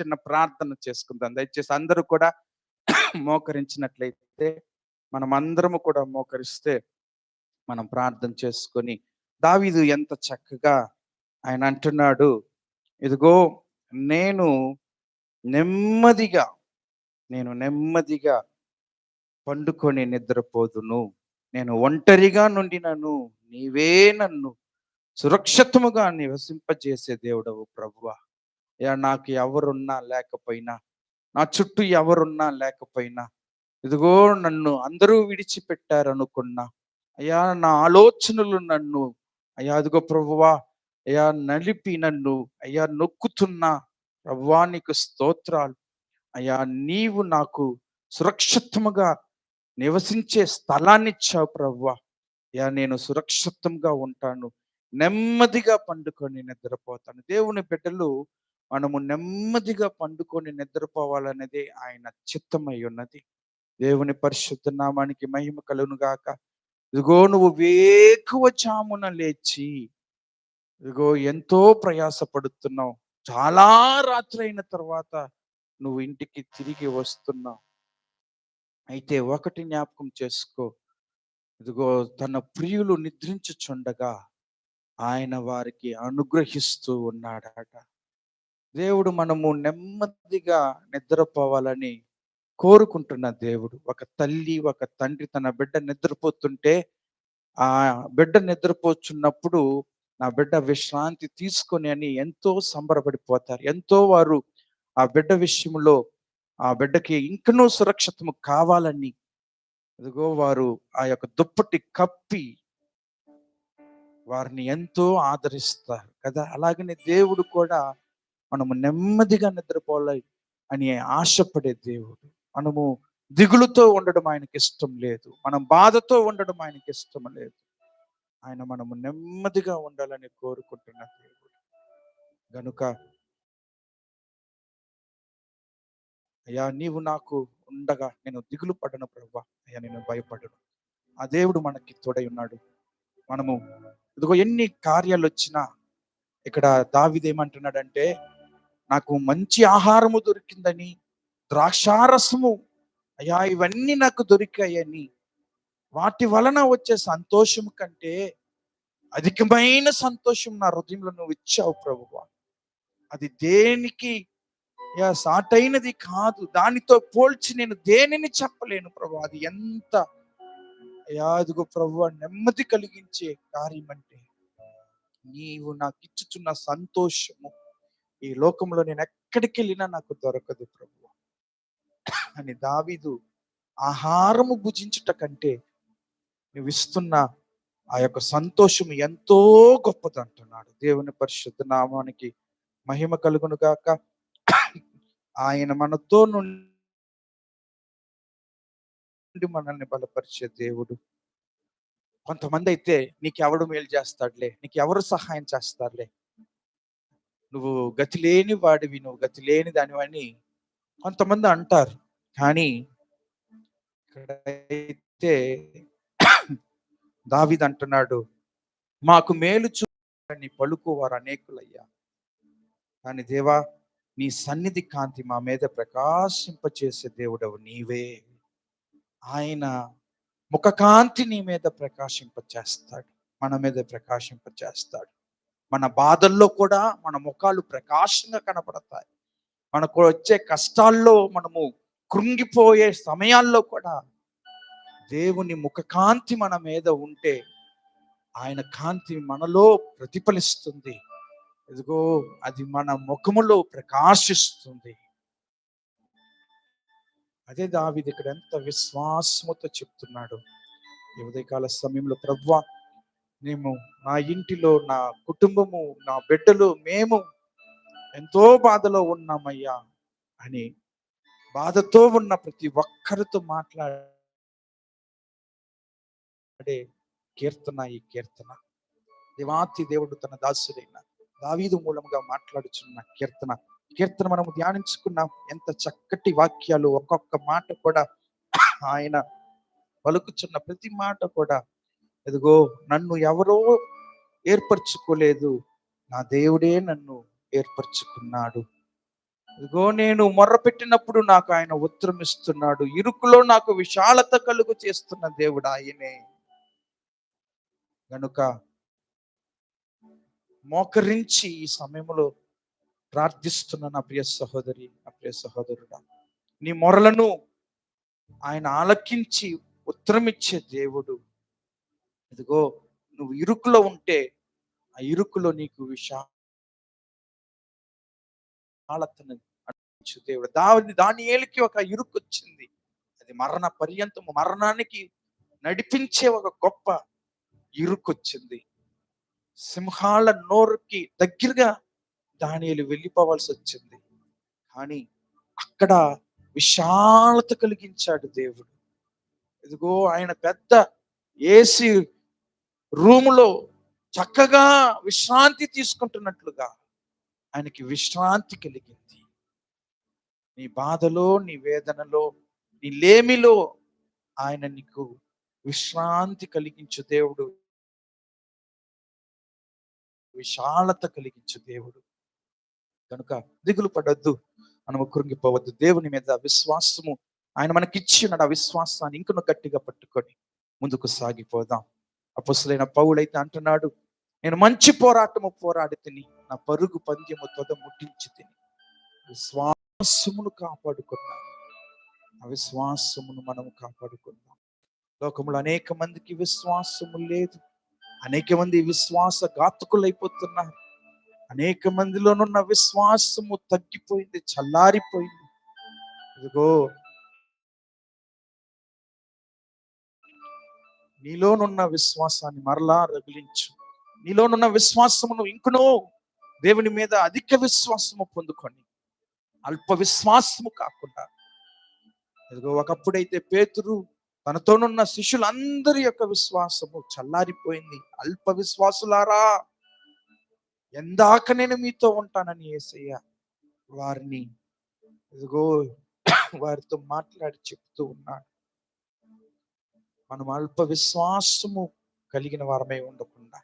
చిన్న ప్రార్థన చేసుకుందాం. దయచేసి అందరూ కూడా మోకరించినట్లయితే మనం అందరము కూడా మోకరిస్తే మనం ప్రార్థన చేసుకొని, దావీదు ఎంత చక్కగా ఆయన అంటున్నాడు, ఇదిగో నేను నెమ్మదిగా నెమ్మదిగా పండుకొని నిద్రపోదును. నేను ఒంటరిగా నుండినను నీవే నన్ను సురక్షితముగా నివసింపజేసే దేవుడవు ప్రభువా. నాకు ఎవరున్నా లేకపోయినా, నా చుట్టూ ఎవరున్నా లేకపోయినా, ఇదిగో నన్ను అందరూ విడిచిపెట్టారనుకున్నా, అయ్యా నా ఆలోచనలు నన్ను అయ్యా అదిగో ప్రభువా అయ్యా నలిపి నన్ను అయ్యా నొక్కుతున్నా, ప్రభువా నీకు స్తోత్రాలు. అయ్యా నీవు నాకు సురక్షితముగా నివసించే స్థలాన్ని ఇచ్చావు ప్రభువా. అయ్యా నేను సురక్షితంగా ఉంటాను, నెమ్మదిగా పండుకొని నిద్రపోతాను. దేవుని బిడ్డలు మనము నెమ్మదిగా పండుకొని నిద్రపోవాలనేది ఆయన చిత్తమై ఉన్నది. దేవుని పరిశుద్ధ నామానికి మహిమ కలుగును గాక. ఇదిగో నువ్వు వేకువ జామున లేచి ఇదిగో ఎంతో ప్రయాసపడుతున్నావు, చాలా రాత్రి అయిన తర్వాత నువ్వు ఇంటికి తిరిగి వస్తున్నావు. అయితే ఒకటి జ్ఞాపకం చేసుకో, ఇదిగో తన ప్రియులు నిద్రించుచుండగా ఆయన వారికి అనుగ్రహిస్తూ ఉన్నాడట. దేవుడు మనము నెమ్మదిగా నిద్రపోవాలని కోరుకుంటున్న దేవుడు. ఒక తల్లి ఒక తండ్రి తన బిడ్డ నిద్రపోతుంటే, ఆ బిడ్డ నిద్రపోచున్నప్పుడు నా బిడ్డ విశ్రాంతి తీసుకొని అని ఎంతో సంబరపడిపోతారు. ఎంతో వారు ఆ బిడ్డ విషయంలో ఆ బిడ్డకి ఇంకనూ సురక్షితము కావాలని అదిగో వారు ఆ యొక్క దుప్పటి కప్పి వారిని ఎంతో ఆదరిస్తారు కదా. అలాగనే దేవుడు కూడా మనము నెమ్మదిగా నిద్రపోవాలి అని ఆశపడే దేవుడు. మనము దిగులుతో ఉండడం ఆయనకి ఇష్టం లేదు, మనం బాధతో ఉండడం ఆయనకి ఇష్టం లేదు. ఆయన మనము నెమ్మదిగా ఉండాలని కోరుకుంటున్న దేవుడు గనుక అయ్యా నీవు నాకు ఉండగా నేను దిగులు పడను ప్రభువా, అయ్యా నేను భయపడను. ఆ దేవుడు మనకి తోడై ఉన్నాడు. మనము ఇదిగో ఎన్ని కార్యాలు వచ్చినా ఇక్కడ దావీదు ఏమంటున్నాడంటే, నాకు మంచి ఆహారము దొరికిందని, ద్రాక్షారసము అయ్యా ఇవన్నీ నాకు దొరికాయని, వాటి వలన వచ్చే సంతోషం కంటే అధికమైన సంతోషం నా హృదయంలో నువ్వు ఇచ్చావు ప్రభువా. అది దేనికి సాటైనది కాదు, దానితో పోల్చి నేను దేనిని చెప్పలేను ప్రభు. అది ఎంత అదిగో ప్రభువా నెమ్మది కలిగించే కార్యం అంటే, నీవు నాకు ఇచ్చుచున్న సంతోషము ఈ లోకంలో నేను ఎక్కడికి వెళ్ళినా నాకు దొరకదు ప్రభు అని దావీదు ఆహారము భుజించుట కంటే నువ్వు ఇస్తున్న ఆ యొక్క సంతోషం ఎంతో గొప్పది అంటున్నాడు. దేవుని పరిశుద్ధ నామానికి మహిమ కలుగును గాక. ఆయన మనతో నుండి మనల్ని బలపరిచే దేవుడు. కొంతమంది అయితే నీకెవడు మేలు చేస్తాడులే, నీకెవరు సహాయం చేస్తారులే, నువ్వు గతి లేని వాడివి, నువ్వు గతి లేని దానివని కొంతమంది అంటారు. కానీ ఇక్కడైతే దావీదు అంటున్నాడు, మాకు మేలు చూని పలుకువారు అనేకులయ్యా, కానీ దేవా నీ సన్నిధి కాంతి మా మీద ప్రకాశింపచేసే దేవుడవు నీవే. ఆయన ముఖకాంతి నీ మీద ప్రకాశింపచేస్తాడు, మన మీద ప్రకాశింపచేస్తాడు. మన బాధల్లో కూడా మన ముఖాలు ప్రకాశంగా కనపడతాయి. మనకు వచ్చే కష్టాల్లో మనము కృంగిపోయే సమయాల్లో కూడా దేవుని ముఖకాంతి మన మీద ఉంటే ఆయన కాంతి మనలో ప్రతిఫలిస్తుంది. ఇదిగో అది మన ముఖములో ప్రకాశిస్తుంది. అదే దావీదు ఇక్కడ ఎంత విశ్వాసముతో చెప్తున్నాడు. ఈ ఉదయకాల సమయంలో ప్రభువా మేము నా ఇంటిలో నా కుటుంబము నా బిడ్డలు మేము ఎంతో బాధలో ఉన్నామయ్యా అని బాధతో ఉన్న ప్రతి ఒక్కరితో మాట్లాడే కీర్తన ఈ కీర్తన. దేవాతి దేవుడు తన దాసుడైన దావీదు మూలముగా మాట్లాడుచున్న కీర్తన. కీర్తన మనము ధ్యానించుకున్నాం. ఎంత చక్కటి వాక్యాలు, ఒక్కొక్క మాట కూడా ఆయన పలుకుచున్న ప్రతి మాట కూడా ఎదుగో నన్ను ఎవరో ఏర్పరచుకోలేదు, నా దేవుడే నన్ను ఏర్పరచుకున్నాడు. ఇదిగో నేను మొర్రపెట్టినప్పుడు నాకు ఆయన ఉత్తరం ఇస్తున్నాడు. ఇరుకులో నాకు విశాలత కలుగు చేస్తున్న దేవుడు ఆయనే. గనుక మోకరించి ఈ సమయంలో ప్రార్థిస్తున్న నా ప్రియ సహోదరి, నా ప్రియ సహోదరుడా, నీ మొరలను ఆయన ఆలకించి ఉత్తరం ఇచ్చే దేవుడు. ఇదిగో నువ్వు ఇరుకులో ఉంటే ఆ ఇరుకులో నీకు విశాలతను అందించు దేవుడు. దానియేలుకి ఒక ఇరుకు వచ్చింది. అది మరణ పర్యంతము, మరణానికి నడిపించే ఒక గొప్ప ఇరుకొచ్చింది. సింహాల నోరుకి దగ్గరగా దానియేలు వెళ్ళిపోవాల్సి వచ్చింది. కానీ అక్కడ విశాలత కలిగించాడు దేవుడు. ఇదిగో ఆయన పెద్ద ఏసీ రూములో చక్కగా విశ్రాంతి తీసుకుంటున్నట్లుగా ఆయనకి విశ్రాంతి కలిగింది. నీ బాధలో, నీ వేదనలో, నీ లేమిలో ఆయన నీకు విశ్రాంతి కలిగించు దేవుడు, విశాలత కలిగించు దేవుడు. కనుక దిగులు పడొద్దు, మనము కృంగిపోవద్దు. దేవుని మీద విశ్వాసము ఆయన మనకిచ్చి ఉన్నాడు. ఆ విశ్వాసాన్ని ఇంకను గట్టిగా పట్టుకొని ముందుకు సాగిపోదాం. అపొస్తలుడైన పౌలైతే అంటున్నాడు, నేను మంచి పోరాటము పోరాడి తిని నా పరుగు పంద్యము తొద ముట్టించి తిని విశ్వాసమును కాపాడుకున్నాను. ఆ విశ్వాసమును మనము కాపాడుకుందాం. లోకములో అనేక మందికి విశ్వాసము లేదు. అనేక మంది విశ్వాస ఘాతకులైపోతున్నారు. అనేక మందిలోనున్న విశ్వాసము తగ్గిపోయింది, చల్లారిపోయింది. ఇదిగో నీలోనున్న విశ్వాసాన్ని మరలా రగిలించు. నీలోనున్న విశ్వాసమును ఇంకనో దేవుని మీద అధిక విశ్వాసము పొందుకొని అల్ప విశ్వాసము కాకుండా, ఇదిగో ఒకప్పుడైతే పేతురు తనతోనున్న శిష్యులందరి యొక్క విశ్వాసము చల్లారిపోయింది. అల్ప విశ్వాసులారా, ఎందాక నేను మీతో ఉంటానని యేసయ్య వారిని ఇదిగో వారితో మాట్లాడి చెప్తూ ఉన్నాడు. మనం అల్ప విశ్వాసము కలిగిన వారమై ఉండకుండా,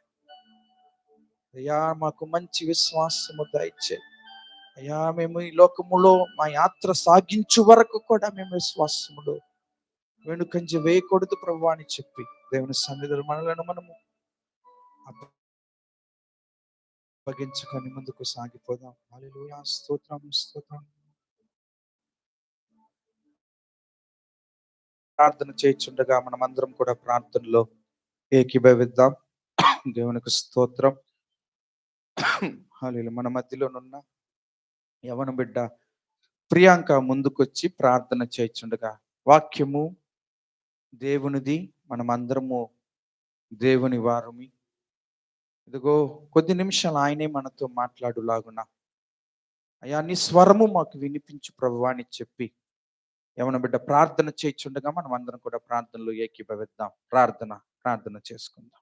అయ్యా మాకు మంచి విశ్వాసము దయచే అయ్యా, మేము ఈ లోకములో మా యాత్ర సాగించు వరకు కూడా మేము విశ్వాసములో వెనుకంజ వేయకూడదు ప్రభువా అని చెప్పి దేవుని సన్నిధిలో మనలను మనము అప్పగించుకొని ముందుకు సాగిపోదాం. హల్లెలూయా, స్తోత్రం, స్తోత్రం. ప్రార్థన చేయించుండగా మనం అందరం కూడా ప్రార్థనలో ఏకీభవిద్దాం. దేవునికి స్తోత్రం. హల్లెలూయా. మన మధ్యలోనున్న యవన బిడ్డ ప్రియాంక ముందుకొచ్చి ప్రార్థన చేయించుండగా, వాక్యము దేవునిది, మనమందరము దేవుని వారమి. ఇదిగో కొద్ది నిమిషాలు ఆయనే మనతో మాట్లాడులాగున అయ్యా నీ స్వరము మాకు వినిపించు ప్రభువా అని చెప్పి యవన బిడ్డ ప్రార్థన చేయించుండగా మనం అందరం కూడా ప్రార్థనలో ఏకీభవిద్దాం. ప్రార్థన చేసుకుందాం.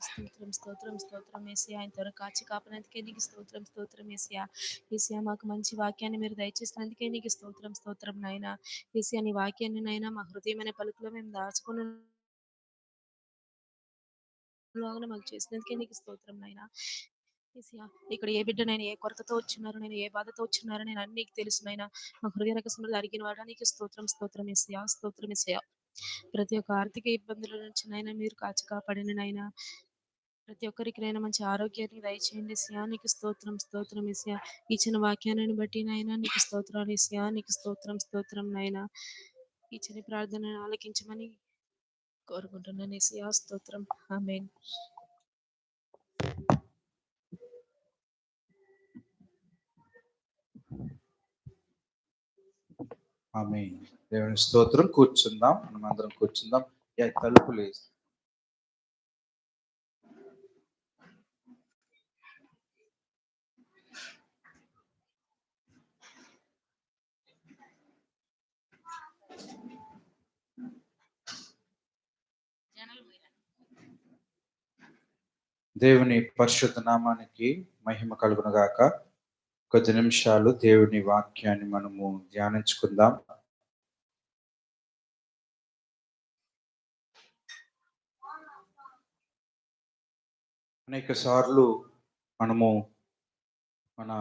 స్తోత్రం స్తోత్రం స్తోత్రం యేసయ్యా, ఆయన త్వర కాచి కాపాడినందుకే నీకు స్తోత్రం స్తోత్రం యేసయ్యా. యేసయ్యా, మాకు మంచి వాక్యాన్ని మీరు దయచేసినందుకే నీకు స్తోత్రం స్తోత్రం నాయనా. యేసయ్యా, నీ వాక్యాన్ని నాయనా మా హృదయమైన పలుకులో మేము దాచుకుని మాకు చేసినందుకే నీకు స్తోత్రం నాయనా. యేసయ్యా, ఇక్కడ ఏ బిడ్డనైనా ఏ కొరతతో వచ్చినారు, నేను ఏ బాధతో వచ్చినారో నేను అన్ని నీకు తెలుసు నాయనా. మా హృదయ రకసములు అడిగిన వాడా నీకు స్తోత్రం స్తోత్రం యేసయ్యా, స్తోత్రం యేసయ్యా. ప్రతి ఒక్క ఆర్థిక ఇబ్బందుల నుంచి నైనా మీరు కాచి కాపాడిన నాయనా. ప్రతి ఒక్కరికి నైనా మంచి ఆరోగ్యాన్ని దయచేయండి యేసయ్యా, నీకు స్తోత్రం స్తోత్రం యేసయ్యా. ఇచ్చిన వాక్యాన్ని బట్టి నాయనా నీకు స్తోత్రాలు యేసయ్యా, నీకు స్తోత్రం స్తోత్రం నాయనా. ఇచ్చిన ప్రార్థనను ఆలకించమని కోరుకుంటున్నాను యేసయ్యా, స్తోత్రం. ఆమేన్. ఆమేన్. దేవుని స్తోత్రం. కూర్చుందాం, మనం అందరం కూర్చుందాం. తలుపులు వేసి దేవుని పరిశుద్ధ నామానికి మహిమ కలుగును గాక. కొద్ది నిమిషాలు దేవుని వాక్యాన్ని మనము ధ్యానించుకుందాం. అనేక సార్లు మనము మన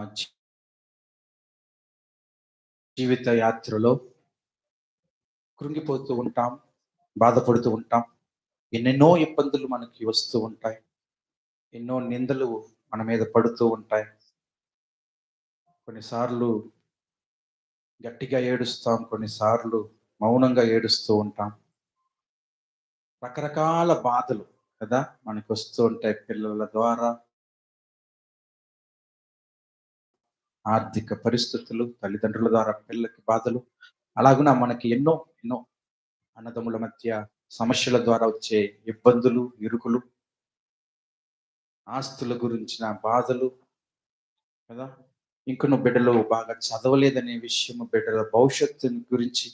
జీవిత యాత్రలో కృంగిపోతూ ఉంటాం, బాధపడుతూ ఉంటాం. ఎన్నెన్నో ఇబ్బందులు మనకి వస్తూ ఉంటాయి. ఎన్నో నిందలు మన మీద పడుతూ ఉంటాయి. కొన్నిసార్లు గట్టిగా ఏడుస్తాం, కొన్నిసార్లు మౌనంగా ఏడుస్తూ ఉంటాం. రకరకాల బాధలు కదా మనకు వస్తూ ఉంటాయి. పిల్లల ద్వారా, ఆర్థిక పరిస్థితులు, తల్లిదండ్రుల ద్వారా పిల్లలకి బాధలు, అలాగున మనకి ఎన్నో ఎన్నో అన్నదమ్ముల మధ్య సమస్యల ద్వారా వచ్చే ఇబ్బందులు, ఇరుకులు, ఆస్తుల గురించిన బాధలు కదా. ఇంకొన్ని బిడ్డలు బాగా చదవలేదనే విషయం, బిడ్డల భవిష్యత్తుని గురించి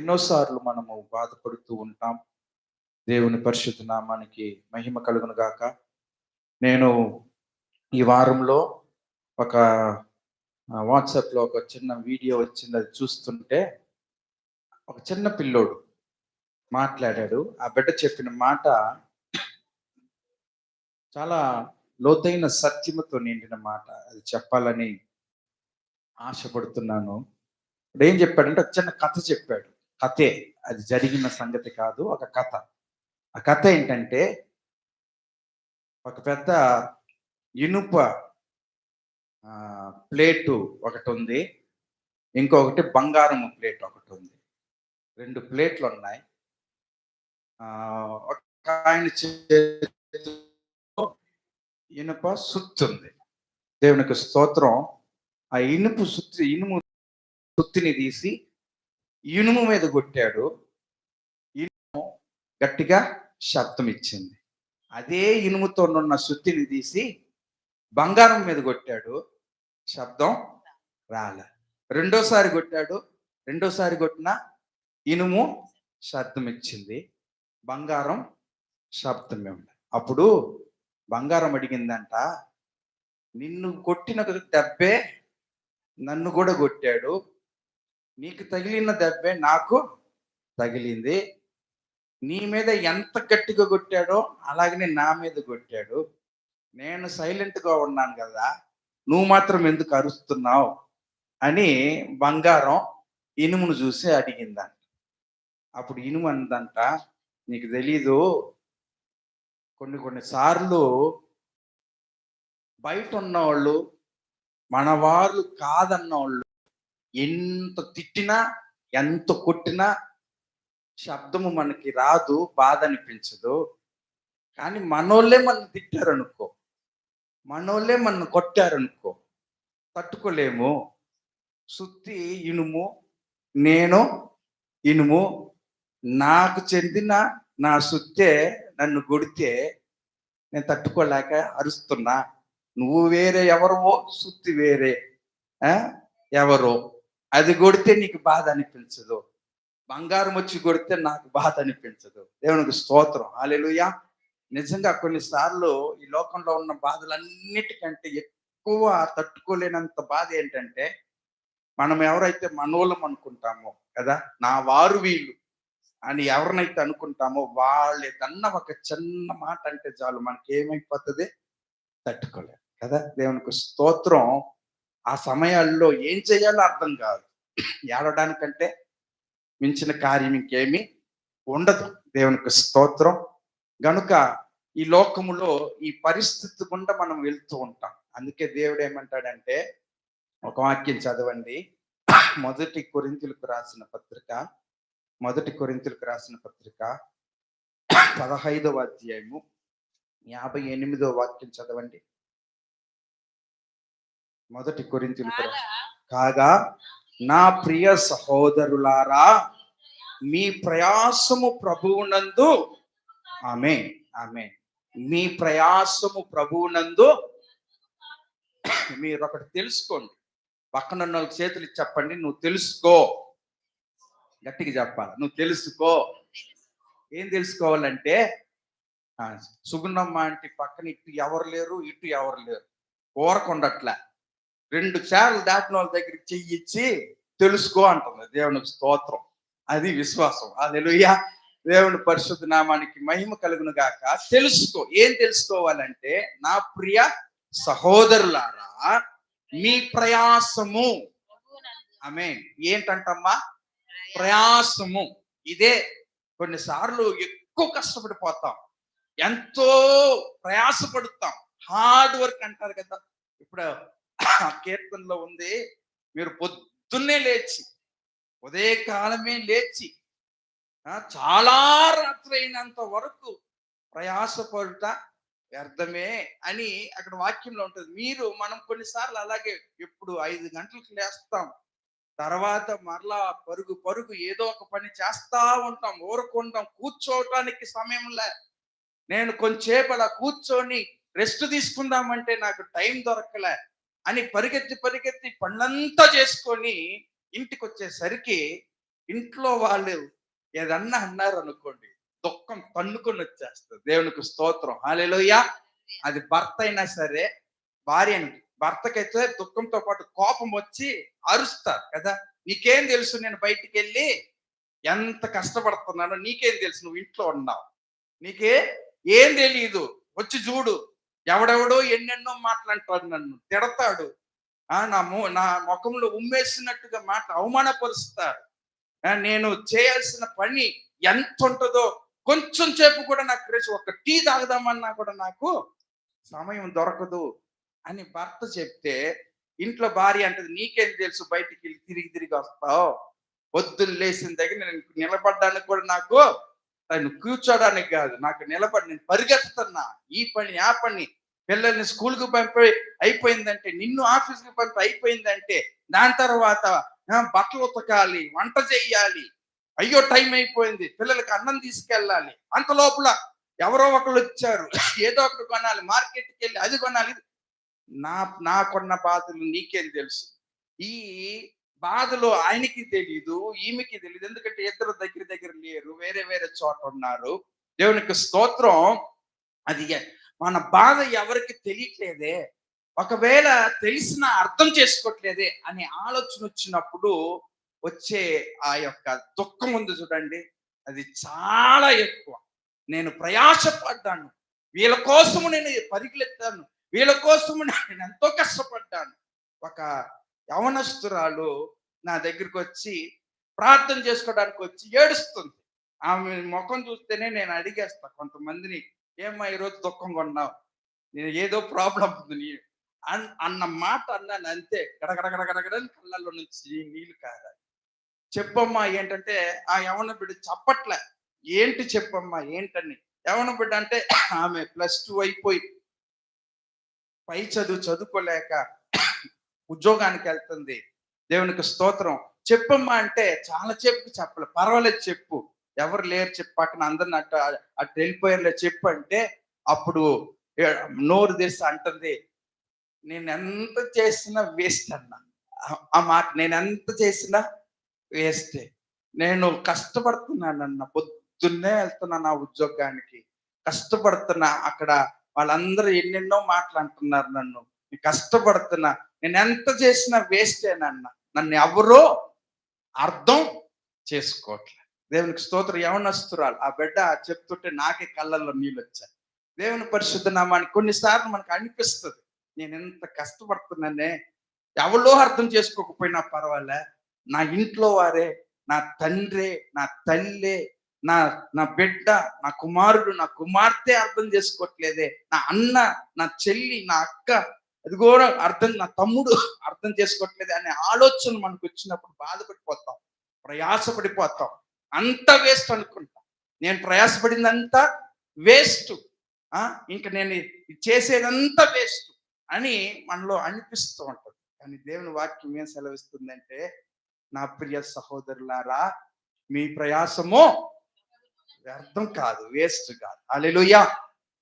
ఎన్నోసార్లు మనము బాధపడుతూ ఉంటాం. దేవుని పరిశుద్ధ నామానికి మహిమ కలుగును గాక. నేను ఈ వారంలో ఒక వాట్సాప్లో ఒక చిన్న వీడియో వచ్చింది. అది చూస్తుంటే ఒక చిన్న పిల్లోడు మాట్లాడాడు. ఆ బిడ్డ చెప్పిన మాట చాలా లోతైన సత్యముతో నిండిన మాట. అది చెప్పాలని ఆశపడుతున్నాను. ఇప్పుడు ఏం చెప్పాడంటే ఒక చిన్న కథ చెప్పాడు. కథే, అది జరిగిన సంగతి కాదు, ఒక కథ. ఆ కథ ఏంటంటే, ఒక పెద్ద ఇనుప ప్లేటు ఒకటి ఉంది, ఇంకొకటి బంగారము ప్లేట్ ఒకటి ఉంది. 2 ప్లేట్లు ఉన్నాయి. ఒక ఆయన చేతిలో ఇనుప సుత్తి ఉంది. దేవునికి స్తోత్రం. ఆ ఇనుము సుత్తిని తీసి ఇనుము మీద కొట్టాడు. ఇనుము గట్టిగా శబ్దం ఇచ్చింది. అదే ఇనుముతో ఉన్న సుత్తిని తీసి బంగారం మీద కొట్టాడు, శబ్దం రాలే. రెండోసారి కొట్టాడు, రెండోసారి కొట్టిన ఇనుము శబ్దం ఇచ్చింది, బంగారం శబ్దం ఇవ్వలే. అప్పుడు బంగారం అడిగిందంట, నిన్ను కొట్టిన దెబ్బే నన్ను కూడా కొట్టాడు, నీకు తగిలిన దెబ్బే నాకు తగిలింది. నీ మీద ఎంత గట్టిగా కొట్టాడో అలాగనే నా మీద కొట్టాడు. నేను సైలెంట్గా ఉన్నాను కదా, నువ్వు మాత్రం ఎందుకు అరుస్తున్నావు అని బంగారం ఇనుమును చూసి అడిగిందంట. అప్పుడు ఇనుము అందంట, నీకు తెలీదు, కొన్ని సార్లు బయట ఉన్నవాళ్ళు, మన వాళ్ళు కాదన్నవాళ్ళు ఎంత తిట్టినా, ఎంత కొట్టినా శబ్దము మనకి రాదు, బాధ అనిపించదు. కానీ మనోళ్ళే మనం తిట్టారనుకో, మనోళ్ళే మనం కొట్టారనుకో, తట్టుకోలేము. సుత్తి ఇనుము, నేను ఇనుము, నాకు చెందిన నా సుత్తే నన్ను కొడితే నేను తట్టుకోలేక అరుస్తున్నా. నువ్వు వేరే ఎవరో, సుత్తి వేరే ఎవరో. అది కొడితే నీకు బాధ అనిపించదు, బంగారం వచ్చి కొడితే నాకు బాధ అనిపించదు. దేవునికి స్తోత్రం, హల్లెలూయా. నిజంగా కొన్నిసార్లు ఈ లోకంలో ఉన్న బాధలన్నిటికంటే ఎక్కువ తట్టుకోలేనంత బాధ ఏంటంటే, మనం ఎవరైతే మనోళ్ళం అనుకుంటామో కదా, నా వారు వీళ్ళు అని ఎవరినైతే అనుకుంటామో వాళ్ళు ఏదన్నా ఒక చిన్న మాట అంటే చాలు మనకి ఏమైపోతుంది, తట్టుకోలేము కదా. దేవునికి స్తోత్రం. ఆ సమయాల్లో ఏం చేయాలో అర్థం కాదు. ఏడవడానికంటే మించిన కార్యం ఇంకేమీ ఉండదు. దేవునికి స్తోత్రం. గనుక ఈ లోకములో ఈ పరిస్థితి గుండా మనం వెళ్తూ ఉంటాం. అందుకే దేవుడు ఏమంటాడంటే, ఒక వాక్యం చదవండి. మొదటి కొరింథీయులకు రాసిన పత్రిక 15వ అధ్యాయము 58వ వాక్యం చదవండి. మొదటి కొరింథీయులకు కాగా నా ప్రియ సహోదరులారా, మీ ప్రయాసము ప్రభువునందు, ఆమేన్ ఆమేన్, మీ ప్రయాసము ప్రభువునందు. మీరు ఒకటి తెలుసుకోండి, పక్కన ఉన్న చేతులు చెప్పండి, నువ్వు తెలుసుకో. గట్టిగా చెప్పాలి, నువ్వు తెలుసుకో. ఏం తెలుసుకోవాలంటే, సుగుణమ్మ అంటే పక్కన ఇటు ఎవరు లేరు, ఇటు ఎవరు లేరు, ఊరకుండట్లే 2 చార్లు దాటిన వాళ్ళ దగ్గరికి చెయ్యిచ్చి తెలుసుకో అంటుంది. దేవునికి స్తోత్రం. అది విశ్వాసం. హల్లెలూయా. దేవుని పరిశుద్ధ నామానికి మహిమ కలుగును గాక. తెలుసుకో, ఏం తెలుసుకోవాలంటే, నా ప్రియ సహోదరులారా, మీ ప్రయాసము, ఆమేన్, ఏంటంటమ్మా? ప్రయాసము. ఇదే కొన్నిసార్లు ఎక్కువ కష్టపడిపోతాం, ఎంతో ప్రయాసపడుతాం, హార్డ్ వర్క్ అంటారు కదా. ఇప్పుడు ఆ కీర్తనలో ఉంది, మీరు పొద్దున్నే లేచి, ఉదయకాలమే లేచి చాలా రాత్రి అయినంత వరకు ప్రయాసపడుట వ్యర్థమే అని అక్కడ వాక్యంలో ఉంటుంది. మనం కొన్నిసార్లు అలాగే ఇప్పుడు 5 గంటలకు లేస్తాం, తర్వాత మరలా పరుగు పరుగు ఏదో ఒక పని చేస్తా ఉంటాం, ఊరుకుంటాం, కూర్చోవటానికి సమయంలో నేను కొంచెంసేపు అలా కూర్చొని రెస్ట్ తీసుకుందామంటే నాకు టైం దొరకలే అని పరిగెత్తి పరిగెత్తి పనులంతా చేసుకొని ఇంటికి వచ్చేసరికి ఇంట్లో వాళ్ళు ఏదన్నా అన్నారు అనుకోండి, దుఃఖం తన్నుకొని వచ్చేస్తుంది. దేవునికి స్తోత్రం, హల్లెలూయా. అది భర్త అయినా సరే, భార్య అని, భర్తకైతే దుఃఖంతో పాటు కోపం వచ్చి అరుస్తారు కదా. నీకేం తెలుసు, నేను బయటికి వెళ్ళి ఎంత కష్టపడుతున్నానో నీకేం తెలుసు, నువ్వు ఇంట్లో ఉన్నావు, నీకే ఏం తెలియదు, వచ్చి చూడు, ఎవడెవడో ఎన్నెన్నో మాట్లాంటాడు, నన్ను తిడతాడు, నా ముఖంలో ఉమ్మేసినట్టుగా అవమానపరుస్తాడు. నేను చేయాల్సిన పని ఎంత ఉంటుందో కొంచెం సేపు కూడా నాకు ఒక టీ తాగదామన్నా కూడా నాకు సమయం దొరకదు అని భర్త చెప్తే, ఇంట్లో భార్య అంటది, నీకేం తెలుసు, బయటికి వెళ్ళి తిరిగి తిరిగి వస్తావు, పొద్దున్న లేచిన దగ్గర నేను నిలబడ్డానికి కూడా నాకు, నేను కూర్చోడానికి కాదు, నాకు నిలబడి నేను పరిగెత్తుతున్నా, ఈ పని ఆ పని, పిల్లల్ని స్కూల్కి పంపి అయిపోయిందంటే, నిన్ను ఆఫీస్కి పంపి అయిపోయిందంటే, దాని తర్వాత బట్టలు ఉతకాలి, వంట చెయ్యాలి, అయ్యో టైం అయిపోయింది, పిల్లలకి అన్నం తీసుకెళ్ళాలి, అంత లోపల ఎవరో ఒకళ్ళు వచ్చారు, ఏదో ఒకటి కొనాలి, మార్కెట్కి వెళ్ళి అది కొనాలి. నాకున్న బాధలు నీకేం తెలుసు? ఈ బాధలు ఆయనకి తెలియదు, ఈమెకి తెలియదు, ఎందుకంటే ఇద్దరు దగ్గర దగ్గర లేరు, వేరే వేరే చోట ఉన్నారు. దేవునికి స్తోత్రం. అది మన బాధ ఎవరికి తెలియట్లేదే, ఒకవేళ తెలిసినా అర్థం చేసుకోవట్లేదే అనే ఆలోచన వచ్చినప్పుడు వచ్చే ఆ యొక్క దుఃఖం ఉంది చూడండి, అది చాలా ఎక్కువ. నేను ప్రయాసపడ్డాను, వీళ్ళ కోసము నేను పరిగెత్తాను, వీళ్ళ కోసము నేను ఎంతో కష్టపడ్డాను. ఒక యవనస్తురాలు నా దగ్గరికి వచ్చి ప్రార్థన చేసుకోవడానికి వచ్చి ఏడుస్తుంది. ఆమె ముఖం చూస్తేనే నేను అడిగేస్తా కొంతమందిని, ఏమ్మా ఈరోజు దుఃఖంగా ఉన్నావు, నేను ఏదో ప్రాబ్లం ఉంది అన్న మాట అన్నాను అంతే, గడగడగడగడగడని కళ్ళల్లో నుంచి నీళ్ళు కారాలి. చెప్పమ్మా ఏంటంటే, ఆ యవన బిడ్డ చెప్పట్లే, ఏంటి చెప్పమ్మా ఏంటని. యవన బిడ్డ అంటే ఆమె +2 అయిపోయి పై చదువుకోలేక ఉద్యోగానికి వెళ్తుంది. దేవునికి స్తోత్రం. చెప్పమ్మా అంటే చాలా చెప్పలే, పర్వాలేదు చెప్పు, ఎవరు లేరు చెప్పు, పక్కన అందరిని అటు వెళ్ళిపోయారులే చెప్పు అంటే, అప్పుడు నోరు తెరిచి అంటుంది, నేను ఎంత చేసినా వేస్ట్ అన్నా. ఆ మాట, నేను ఎంత చేసినా వేస్టే, నేను కష్టపడుతున్నానన్న, పొద్దున్నే వెళ్తున్నా నా ఉద్యోగానికి, కష్టపడుతున్నా, అక్కడ వాళ్ళందరూ ఎన్నెన్నో మాటలు అంటున్నారు నన్ను, కష్టపడుతున్నా, నేను ఎంత చేసినా వేస్టేనన్నా, నన్ను ఎవరో అర్థం చేసుకోవట్లే. దేవునికి స్తోత్రం. యవనస్తురాలు ఆ బిడ్డ చెప్తుంటే నాకే కళ్ళల్లో నీళ్ళు వచ్చాయి. దేవుని పరిశుద్ధ నామానికి కొన్నిసార్లు మనకు అనిపిస్తుంది, నేను ఎంత కష్టపడుతున్నానే, ఎవరో అర్థం చేసుకోకపోయినా పర్వాలే, నా ఇంట్లో వారే, నా తండ్రే, నా తల్లే, నా నా బిడ్డ, నా కుమారుడు, నా కుమార్తె అర్థం చేసుకోవట్లేదే, నా అన్న, నా చెల్లి, నా అక్క, అది కూడా నా తమ్ముడు అర్థం చేసుకోవట్లేదు అనే ఆలోచన మనకు వచ్చినప్పుడు బాధపడిపోతాం, ప్రయాసపడిపోతాం, అంత వేస్ట్ అనుకుంటాం. నేను ప్రయాసపడిందంతా వేస్ట్, ఇంకా నేను చేసేదంతా వేస్ట్ అని మనలో అనిపిస్తూ ఉంటుంది. కానీ దేవుని వాక్యం ఏం సెలవిస్తుందంటే, నా ప్రియ సహోదరులారా, మీ ప్రయాసము వ్యర్థం కాదు, వేస్ట్ కాదు. హల్లెలూయా.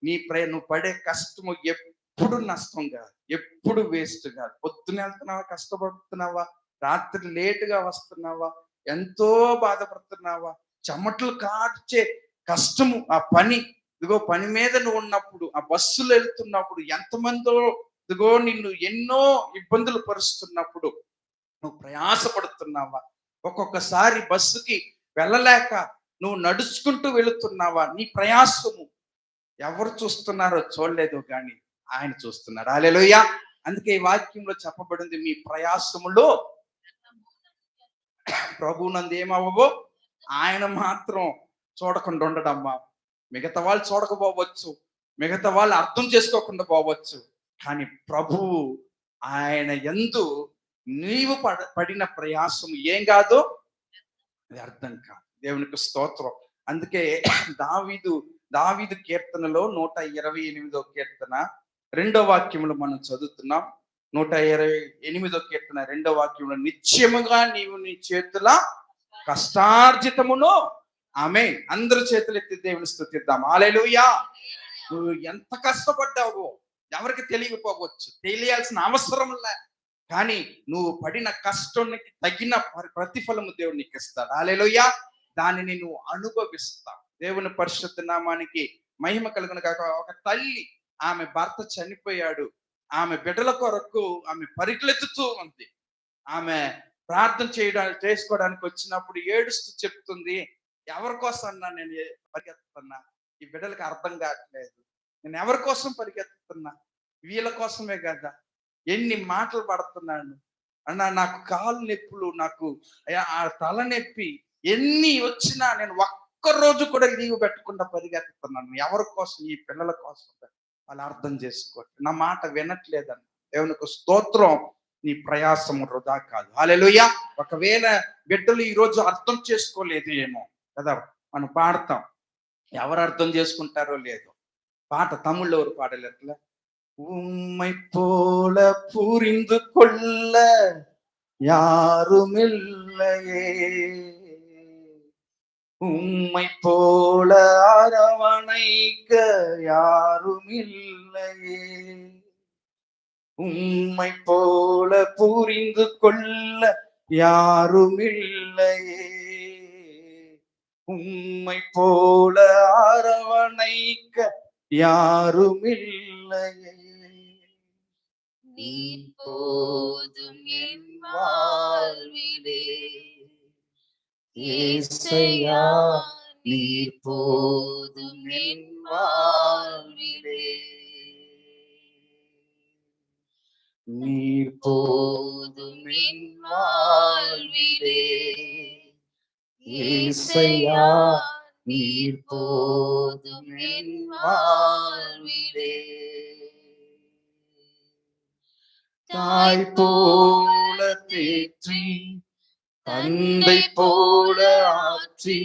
నువ్వు పడే కష్టము ఎప్పుడు నష్టం కాదు, ఎప్పుడు వేస్ట్ కాదు. పొద్దున వెళ్తున్నావా, కష్టపడుతున్నావా, రాత్రి లేటుగా వస్తున్నావా, ఎంతో బాధపడుతున్నావా, చెమటలు కార్చే కష్టము ఆ పని, ఇదిగో పని మీద నువ్వు ఉన్నప్పుడు, ఆ బస్సులు వెళ్తున్నప్పుడు ఎంతమందో ఇదిగో నిన్ను ఎన్నో ఇబ్బందులు పరుస్తున్నప్పుడు నువ్వు ప్రయాసపడుతున్నావా, ఒక్కొక్కసారి బస్సుకి వెళ్ళలేక నువ్వు నడుచుకుంటూ వెళుతున్నావా? నీ ప్రయాసము ఎవరు చూస్తున్నారో చూడలేదు కానీ ఆయన చూస్తున్నాడు. హల్లెలూయా. అందుకే ఈ వాక్యంలో చెప్పబడింది, మీ ప్రయాసములో ప్రభువునందు ఏమవ్వవు, ఆయన మాత్రం చూడకుండా ఉండడమ్మా. మిగతా వాళ్ళు చూడకపోవచ్చు, మిగతా వాళ్ళు అర్థం చేసుకోకుండా పోవచ్చు, కానీ ప్రభువు ఆయన యందు నీవు పడిన ప్రయాసం ఏం కాదు, అది అర్థం కాదు. దేవునికి స్తోత్రం. అందుకే దావీదు కీర్తనలో 128వ కీర్తన 2వ వాక్యంలో మనం చదువుతున్నాం. 128వ కీర్తన 2వ వాక్యంలో, నిత్యముగా నీవు నీ చేతుల కష్టార్జితమును, ఆమేన్. అందరూ చేతులు ఎత్తి దేవుని స్తుతిద్దాం. హల్లెలూయా. నువ్వు ఎంత కష్టపడ్డావో ఎవరికి తెలియకపోవచ్చు, తెలియాల్సిన అవసరం లే, కానీ నువ్వు పడిన కష్టానికి తగిన ప్రతిఫలము దేవుడు నీకు ఇస్తాడు. హల్లెలూయా. దానిని నువ్వు అనుభవిస్తావు. దేవుని పరిశుద్ధ నామానికి మహిమ కలుగును గాక. ఒక తల్లి, ఆమె భర్త చనిపోయాడు, ఆమె బిడ్డల కొరకు ఆమె పరిగెత్తుతూ ఉంది. ఆమె ప్రార్థన చేసుకోవడానికి వచ్చినప్పుడు ఏడుస్తూ చెప్తుంది, ఎవరి కోసం అన్నా నేను పరిగెత్తుతున్నా, ఈ బిడ్డలకు అర్థం కావట్లేదు, నేను ఎవరి కోసం పరిగెత్తుతున్నా, వీళ్ళ కోసమే కదా, ఎన్ని మాటలు పడుతున్నాను అన్నా, నాకు కాలు నొప్పులు, నాకు ఆ తల నొప్పి, ఎన్ని వచ్చినా నేను ఒక్కరోజు కూడా లీవ్ పెట్టకుండా పరిగెత్తుతున్నాను. ఎవరి కోసం? ఈ పిల్లల కోసం. వాళ్ళు అర్థం చేసుకోవాలి, నా మాట వినట్లేదని. దేవునికి స్తోత్రం. నీ ప్రయాసం వృధా కాదు. హల్లెలూయా. ఒకవేళ బిడ్డలు ఈరోజు అర్థం చేసుకోలేదు ఏమో కదా, మనం పాడతాం, ఎవరు అర్థం చేసుకుంటారో లేదో. పాట తమిళ్లో ఎవరు పాడలేట్లా, உம்மை போல புரிந்து கொள்ள யாரும் இல்லையே, உம்மை போல அரவணைக்க யாரும் இல்லையே, உம்மை போல புரிந்து கொள்ள யாரும் இல்லையே, உம்மை போல அரவணைக்க யாரும் இல்லையே, நீர் போதும் என் வாழ்விலே యేసయ్యా, நீர் போதும் என் வாழ்விலே, நீர் போதும் என் வாழ்விலே, యేసయ్యా, நீர் போதும் என் வாழ்விலே, தாய் போல தேற்றி தந்தை போல ஆற்றி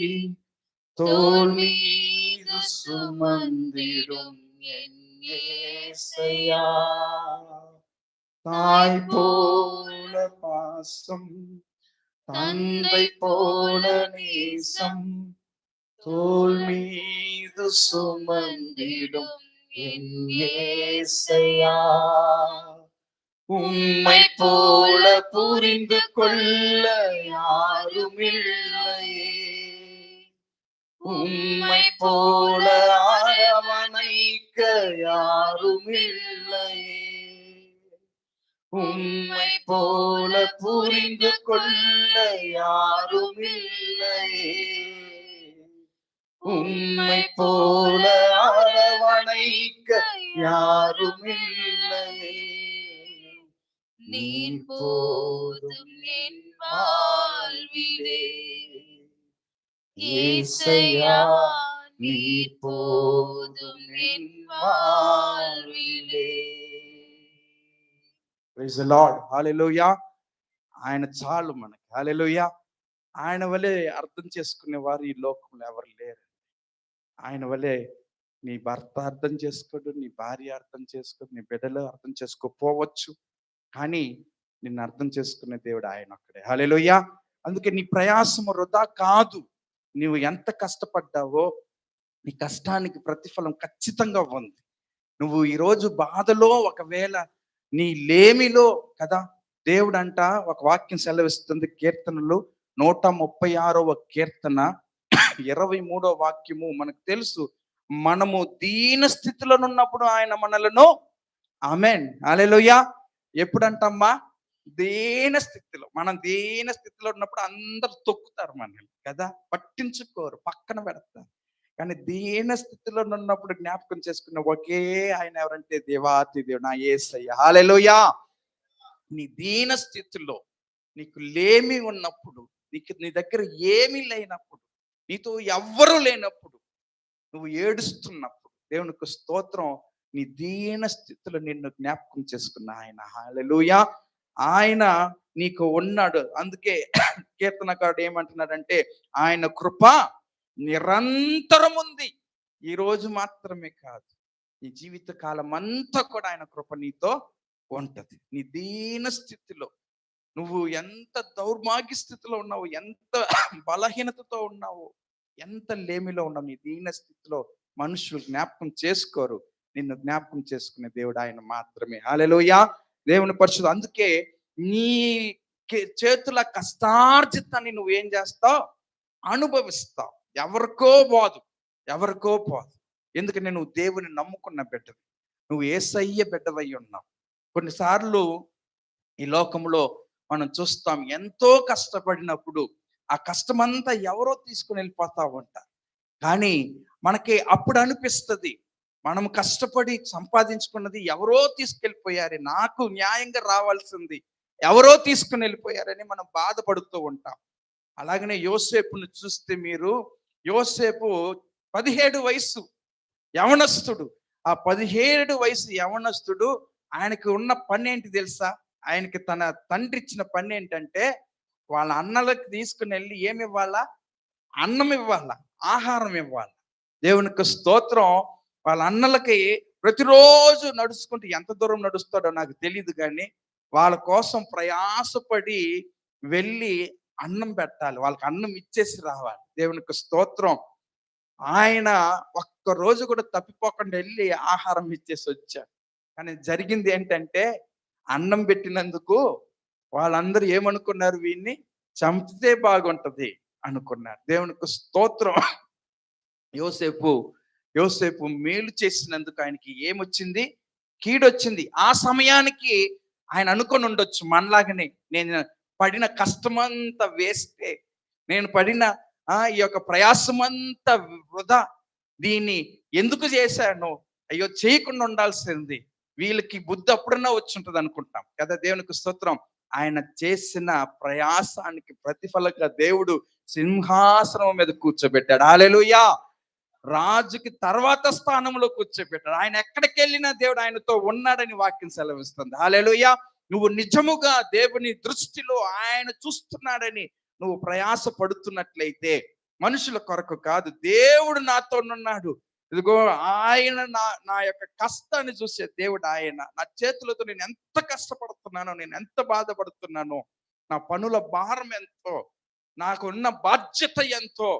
தோள் மீது சுமந்திடும் என் యేసయ్యా, தாய் போல பாசம், தந்தை போல நேசம், தோள் மீது சுமந்திடும் என் యేసయ్యా, உம்மை போல புரிந்து கொள்ள யாரும் இல்லையே, உம்மை போல அரவணைக்க யாரும் இல்லையே, உம்மை போல புரிந்து கொள்ள யாரும் இல்லையே, உம்மை போல அரவணைக்க யாரும் இல்லையே, நீர் போதும் என் வாழ்விலே, యేసయ్యా, நீர் போதும் என் வாழ்விலே. Praise the Lord. హల్లెలూయా. ఆయన చాలు మనకి. హల్లెలూయా. ఆయన వలె అర్థం చేసుకునే వారు ఈ లోకంలో ఎవరు లేరు. ఆయన వలె నీ భర్త అర్థం చేసుకోడు, నీ భార్య అర్థం చేసుకోడు, నీ బిడ్డలు అర్థం చేసుకోపోవచ్చు, కానీ నిన్ను అర్థం చేసుకునే దేవుడు ఆయన ఒక్కడే. హల్లెలూయా. అందుకే నీ ప్రయాసము వృధా కాదు. నువ్వు ఎంత కష్టపడ్డావో నీ కష్టానికి ప్రతిఫలం ఖచ్చితంగా ఉంది. నువ్వు ఈరోజు బాధలో, ఒకవేళ నీ లేమిలో కదా, దేవుడంట ఒక వాక్యం సెలవిస్తుంది. కీర్తనలు 136వ కీర్తన 23వ వాక్యము మనకు తెలుసు, మనము దీన స్థితిలో ఉన్నప్పుడు ఆయన మనలను, ఆమేన్, హల్లెలూయా. ఎప్పుడంటమ్మా? దీన స్థితిలో, మనం దీన స్థితిలో ఉన్నప్పుడు అందరు తొక్కుతారు మనల్ని కదా, పట్టించుకోరు, పక్కన పెడతారు. కానీ దీన స్థితిలో ఉన్నప్పుడు జ్ఞాపకం చేసుకున్న ఒకే ఆయన ఎవరంటే దేవాతి దేవుడు, నా యేసయ్య. హల్లెలూయా. నీ దీన స్థితిలో, నీకు లేమి ఉన్నప్పుడు, నీ దగ్గర ఏమీ లేనప్పుడు, నీతో ఎవ్వరూ లేనప్పుడు, నువ్వు ఏడుస్తున్నప్పుడు, దేవునికి స్తోత్రం, నీ దీన స్థితిలో నిన్ను జ్ఞాపకం చేసుకున్న ఆయన. హల్లెలూయా. ఆయన నీకు ఉన్నాడు. అందుకే కీర్తనకారుడు ఏమంటున్నాడంటే, ఆయన కృప నిరంతరం ఉంది. ఈ రోజు మాత్రమే కాదు, నీ జీవిత కాలం అంతా కూడా ఆయన కృప నీతో ఉంటది. నీ దీన స్థితిలో, నువ్వు ఎంత దౌర్భాగ్య స్థితిలో ఉన్నావు, ఎంత బలహీనతతో ఉన్నావు, ఎంత లేమిలో ఉన్నావు, నీ దీన స్థితిలో మనుషులు జ్ఞాపకం చేసుకోరు. నిన్ను జ్ఞాపకం చేసుకునే దేవుడు ఆయన మాత్రమే. హల్లెలూయా. దేవుని పరిశుద్ధ. అందుకే నీ చేతుల కష్టార్జితాన్ని నువ్వేం చేస్తావు? అనుభవిస్తావు. ఎవరికో పోదు, ఎవరికో పోదు. ఎందుకంటే నువ్వు దేవుని నమ్ముకున్న బిడ్డవి, నువ్వు యేసయ్య బిడ్డవై ఉన్నావు. కొన్నిసార్లు ఈ లోకంలో మనం చూస్తాం, ఎంతో కష్టపడినప్పుడు ఆ కష్టమంతా ఎవరో తీసుకుని వెళ్ళిపోతా ఉంటారు. కానీ మనకి అప్పుడు అనిపిస్తుంది, మనం కష్టపడి సంపాదించుకున్నది ఎవరో తీసుకెళ్ళిపోయారు, నాకు న్యాయంగా రావాల్సింది ఎవరో తీసుకుని వెళ్ళిపోయారని మనం బాధపడుతూ ఉంటాం. అలాగనే యోసేపును చూస్తే మీరు, యోసేపు 17 వయసు యవనస్తుడు. ఆ 17 వయసు యవనస్తుడు, ఆయనకి ఉన్న పని ఏంటి తెలుసా? ఆయనకి తన తండ్రి ఇచ్చిన పని ఏంటంటే, వాళ్ళ అన్నలకు తీసుకుని వెళ్ళి ఏమి ఇవ్వాలా? అన్నం ఇవ్వాలా, ఆహారం ఇవ్వాలి. దేవునికి స్తోత్రం. వాళ్ళ అన్నలకి ప్రతిరోజు నడుచుకుంటూ, ఎంత దూరం నడుస్తాడో నాకు తెలియదు కానీ, వాళ్ళ కోసం ప్రయాసపడి వెళ్ళి అన్నం పెట్టాలి, వాళ్ళకి అన్నం ఇచ్చేసి రావాలి. దేవునికి స్తోత్రం. ఆయన ఒక్క రోజు కూడా తప్పిపోకుండా వెళ్ళి ఆహారం ఇచ్చేసి వచ్చాడు. కానీ జరిగింది ఏంటంటే, అన్నం పెట్టినందుకు వాళ్ళందరూ ఏమనుకున్నారు? వీడిని చంపితే బాగుంటది అనుకున్నారు. దేవునికి స్తోత్రం. యోసేపు యోసేపు మేలు చేసినందుకు ఆయనకి ఏమొచ్చింది? కీడొచ్చింది. ఆ సమయానికి ఆయన అనుకొని ఉండొచ్చు మనలాగనే, నేను పడిన కష్టమంతా వేస్టే, నేను పడిన ఈ యొక్క ప్రయాసమంతా వృధా, దీన్ని ఎందుకు చేశాను, అయ్యో చేయకుండా ఉండాల్సింది, వీళ్ళకి బుద్ధి అప్పుడన్నా వచ్చి ఉంటుంది అనుకుంటాం కదా. దేవునికి స్తోత్రం. ఆయన చేసిన ప్రయాసానికి ప్రతిఫలంగా దేవుడు సింహాసనం మీద కూర్చోబెట్టాడు. హల్లెలూయా. రాజుకి తర్వాత స్థానంలో కూర్చోబెట్టాడు. ఆయన ఎక్కడికి వెళ్ళినా దేవుడు ఆయనతో ఉన్నాడని వాక్యం సెలవిస్తుంది. హల్లెలూయా. నువ్వు నిజముగా దేవుని దృష్టిలో ఆయన చూస్తున్నాడని నువ్వు ప్రయాస పడుతున్నట్లయితే, మనుషుల కొరకు కాదు, దేవుడు నాతోనున్నాడు, ఇదిగో ఆయన నా యొక్క కష్టాన్ని చూసే దేవుడు ఆయన, నా చేతులతో నేను ఎంత కష్టపడుతున్నానో, నేను ఎంత బాధపడుతున్నానో, నా పనుల భారం ఎంతో, నాకున్న బాధ్యత ఎంతో,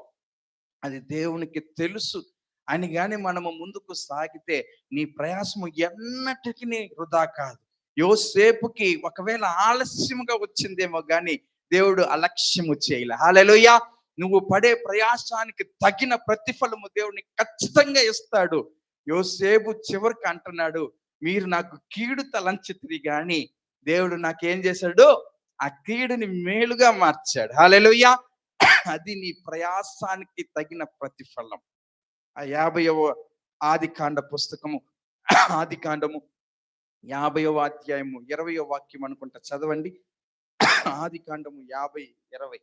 అది దేవునికి తెలుసు అని కానీ మనము ముందుకు సాగితే, నీ ప్రయాసము ఎన్నటికీ వృధా కాదు. యోసేపుకి ఒకవేళ ఆలస్యముగా వచ్చిందేమో కానీ దేవుడు అలక్ష్యము చేయలే. హల్లెలూయా. నువ్వు పడే ప్రయాసానికి తగిన ప్రతిఫలము దేవుడిని ఖచ్చితంగా ఇస్తాడు. యోసేపు చివరికి అంటున్నాడు, మీరు నాకు కీడు తలంచితిరి కానీ దేవుడు నాకేం చేశాడు? ఆ కీడుని మేలుగా మార్చాడు. హల్లెలూయా. అది నీ ప్రయాసానికి తగిన ప్రతిఫలం. ఆ 50వ ఆదికాండ పుస్తకము, ఆదికాండము 50వ అధ్యాయము 20వ వాక్యం అనుకుంటా, చదవండి. ఆదికాండము 50:20.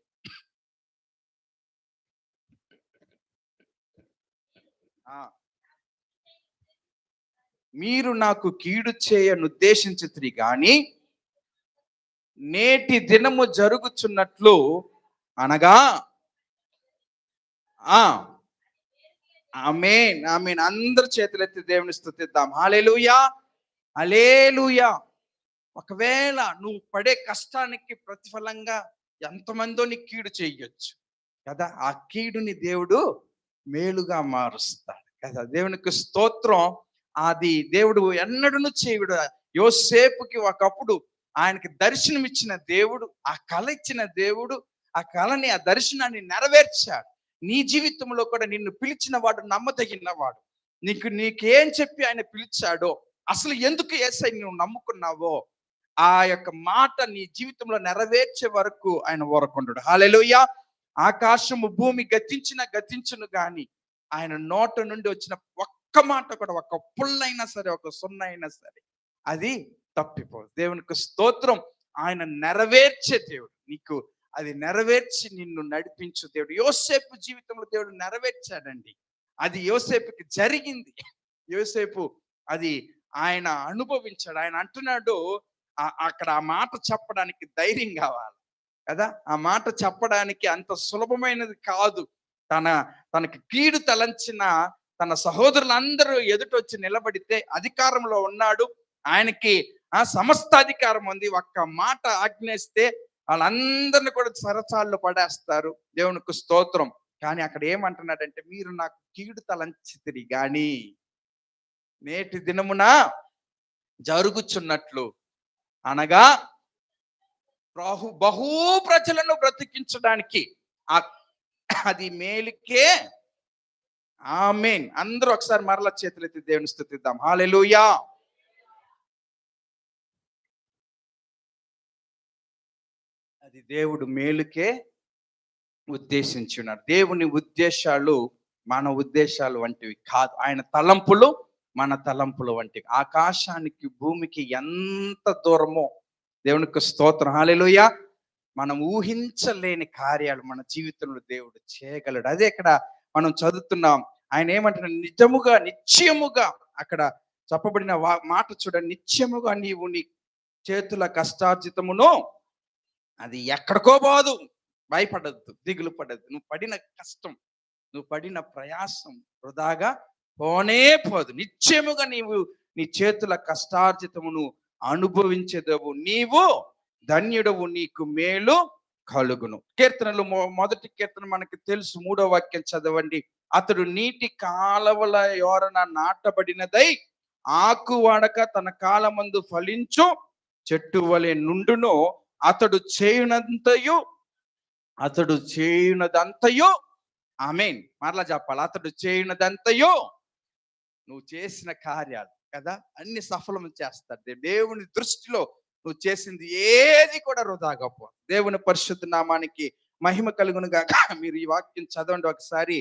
మీరు నాకు కీడు చేయనుద్దేశించితిరి గాని నేటి దినము జరుగుచున్నట్లు, అనగా ఆమేన్, ఆమేన్. అందరు చేతులెత్తి దేవుని స్తుతిద్దాం. హల్లెలూయా, హల్లెలూయా. ఒకవేళ నువ్వు పడే కష్టానికి ప్రతిఫలంగా ఎంతమందో నీ కీడు చేయొచ్చు కదా, ఆ కీడుని దేవుడు మేలుగా మారుస్తాడు కదా. దేవునికి స్తోత్రం. అది దేవుడు ఎన్నడూ చేయడు. యోసేపుకి ఒకప్పుడు ఆయనకి దర్శనం ఇచ్చిన దేవుడు, ఆ కళ ఇచ్చిన దేవుడు, ఆ కళని, ఆ దర్శనాన్ని నెరవేర్చాడు. నీ జీవితంలో కూడా నిన్ను పిలిచిన వాడు నమ్మదగిన వాడు. నీకేం చెప్పి ఆయన పిలిచాడో, అసలు ఎందుకు యేసయ్యని నువ్వు నమ్ముకున్నావో, ఆ యొక్క మాట నీ జీవితంలో నెరవేర్చే వరకు ఆయన ఊరకుండడు. హల్లెలూయా. ఆకాశము భూమి గతించును గాని ఆయన నోట నుండి వచ్చిన ఒక్క మాట కూడా, ఒక్క పుల్లైనా సరే, ఒక సున్న అయినా సరే అది తప్పిపోదు. దేవునికి స్తోత్రం. ఆయన నెరవేర్చే దేవుడు. నీకు అది నెరవేర్చి నిన్ను నడిపించు దేవుడు. యోసేపు జీవితంలో దేవుడు నెరవేర్చాడండి. అది యోసేపుకి జరిగింది. యోసేపు అది ఆయన అనుభవించాడు. ఆయన అంటున్నాడు, అక్కడ ఆ మాట చెప్పడానికి ధైర్యం కావాలి కదా. ఆ మాట చెప్పడానికి అంత సులభమైనది కాదు. తనకి కీడు తలంచిన తన సహోదరులందరూ ఎదుటొచ్చి నిలబడితే అధికారంలో ఉన్నాడు. ఆయనకి ఆ సమస్త అధికారం ఉంది. ఒక్క మాట ఆజ్ఞేస్తే వాళ్ళందరిని కూడా సరసాల్లో పడేస్తారు. దేవునికి స్తోత్రం. కానీ అక్కడ ఏమంటున్నాడంటే, మీరు నాకు కీడు తలంచితిరి గాని నేటి దినమున జరుగుచున్నట్లు, అనగా బహు ప్రజలను బ్రతికించడానికి అది మేలుకే. ఆమేన్. అందరూ ఒకసారి మరలా చేతులెత్తి దేవుని స్తుతిద్దాం. హల్లెలూయా. అది దేవుడు మేలుకే ఉద్దేశించి ఉన్నాడు. దేవుని ఉద్దేశాలు మన ఉద్దేశాలు వంటివి కాదు. ఆయన తలంపులు మన తలంపులు వంటివి. ఆకాశానికి భూమికి ఎంత దూరమో దేవునికి స్తోత్రం. హల్లెలూయా. మనం ఊహించలేని కార్యాలు మన జీవితంలో దేవుడు చేయగలడు. అదే ఇక్కడ మనం చదువుతున్నాం. ఆయన ఏమంటున్నాడు, నిశ్చయముగా అక్కడ చెప్పబడిన మాట చూడండి. నిశ్చయముగా నీవు నీ చేతుల కష్టార్జితమును అది ఎక్కడికో పోదు. భయపడద్దు, దిగులు పడద్దు. నువ్వు పడిన కష్టం, నువ్వు పడిన ప్రయాసం వృధాగా పోనే పోదు. నిశ్చయముగా నీవు నీ చేతుల కష్టార్జితమును అనుభవించేదవు, నీవు ధన్యుడవు, నీకు మేలు కలుగును. కీర్తనలు మొదటి కీర్తన మనకి తెలుసు. 3వ వాక్యం చదవండి. అతడు నీటి కాలవల యోరన నాటబడినదై ఆకు వాడక తన కాలమందు ఫలించు చెట్టు వలె నుండును. అతడు చేయునదంతయు ఆమేన్. మరలా చెప్పాలి. అతడు చేయునదంతయు, నువ్వు చేసిన కార్యాలు కదా అన్ని సఫలం చేస్తాడు దేవుని దృష్టిలో. నువ్వు చేసింది ఏది కూడా వృధాగా పో. దేవుని పరిశుద్ధ నామానికి మహిమ కలుగును గాక. మీరు ఈ వాక్యం చదవండి ఒకసారి.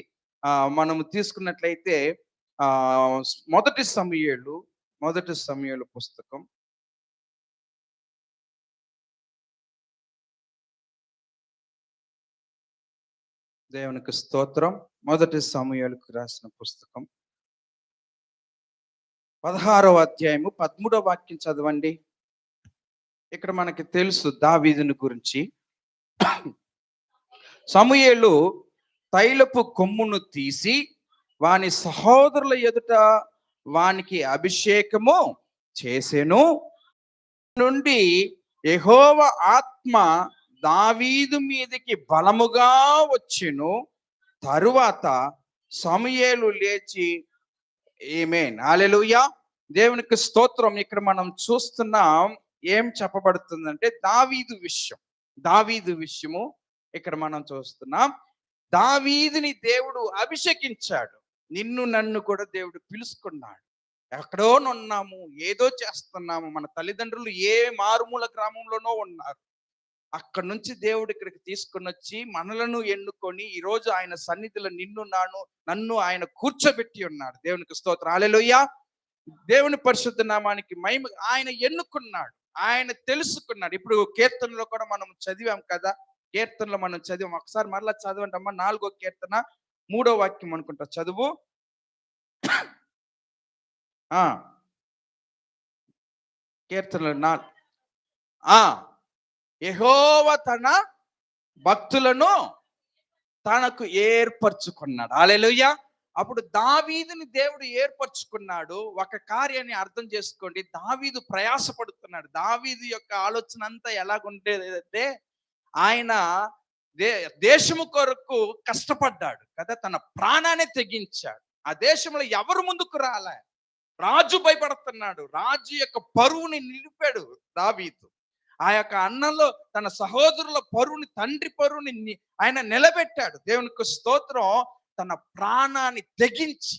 మనము తీసుకున్నట్లయితే మొదటి సమూయేలు పుస్తకం దేవునికి స్తోత్రం. మొదటి సమూయేలుకు రాసిన పుస్తకం 16వ అధ్యాయము 13వ వాక్యం చదవండి. ఇక్కడ మనకి తెలుసు దావీదుని గురించి. సమూయేలు తైలపు కొమ్మును తీసి వాని సహోదరుల ఎదుట వానికి అభిషేకము చేసెను. నుండి యెహోవా ఆత్మ దావీదు మీదకి బలముగా వచ్చెను. తరువాత సమూయేలు లేచి ఆమేన్. హల్లెలూయా. దేవునికి స్తోత్రం. ఇక్కడ మనం చూస్తున్నాం ఏం చెప్పబడుతుందంటే దావీదు విషయము ఇక్కడ మనం చూస్తున్నాం. దావీదుని దేవుడు అభిషేకించాడు. నిన్ను నన్ను కూడా దేవుడు పిలుచుకున్నాడు. ఎక్కడో ఉన్నాము, ఏదో చేస్తున్నాము. మన తల్లిదండ్రులు ఏ మారుమూల గ్రామంలోనో ఉన్నారు. అక్కడి నుంచి దేవుడు ఇక్కడికి తీసుకొని వచ్చి మనలను ఎన్నుకొని ఈరోజు ఆయన సన్నిధిలో నన్ను ఆయన కూర్చోబెట్టి ఉన్నాడు. దేవునికి స్తోత్రం. హల్లెలూయా. దేవుని పరిశుద్ధ నామానికి మహిమ. ఆయన ఎన్నుకున్నాడు, ఆయన తెలుసుకున్నాడు. ఇప్పుడు కీర్తనలో కూడా మనం చదివాం కదా. కీర్తనలో మనం చదివాం. ఒకసారి మరలా చదవండి అమ్మా. 4వ కీర్తన 3వ వాక్యం అనుకుంటా. చదువు. కీర్తనలు యెహోవా తన భక్తులను తనకు ఏర్పరచుకున్నాడు. హల్లెలూయా. అప్పుడు దావీదుని దేవుడు ఏర్పరచుకున్నాడు. ఒక కార్యాన్ని అర్థం చేసుకోండి. దావీదు ప్రయాసపడుతున్నాడు. దావీదు యొక్క ఆలోచన అంతా ఎలాగుండేదంటే, ఆయన దేశము కొరకు కష్టపడ్డాడు కదా. తన ప్రాణాన్ని తెగించాడు. ఆ దేశంలో ఎవరు ముందుకు రాలే. రాజు భయపడుతున్నాడు. రాజు యొక్క పరువుని నిలిపాడు దావీదు. ఆ యొక్క అన్నంలో తన సహోదరుల పరువుని, తండ్రి పరువుని ఆయన నిలబెట్టాడు. దేవునికి స్తోత్రం. తన ప్రాణాన్ని తెగించి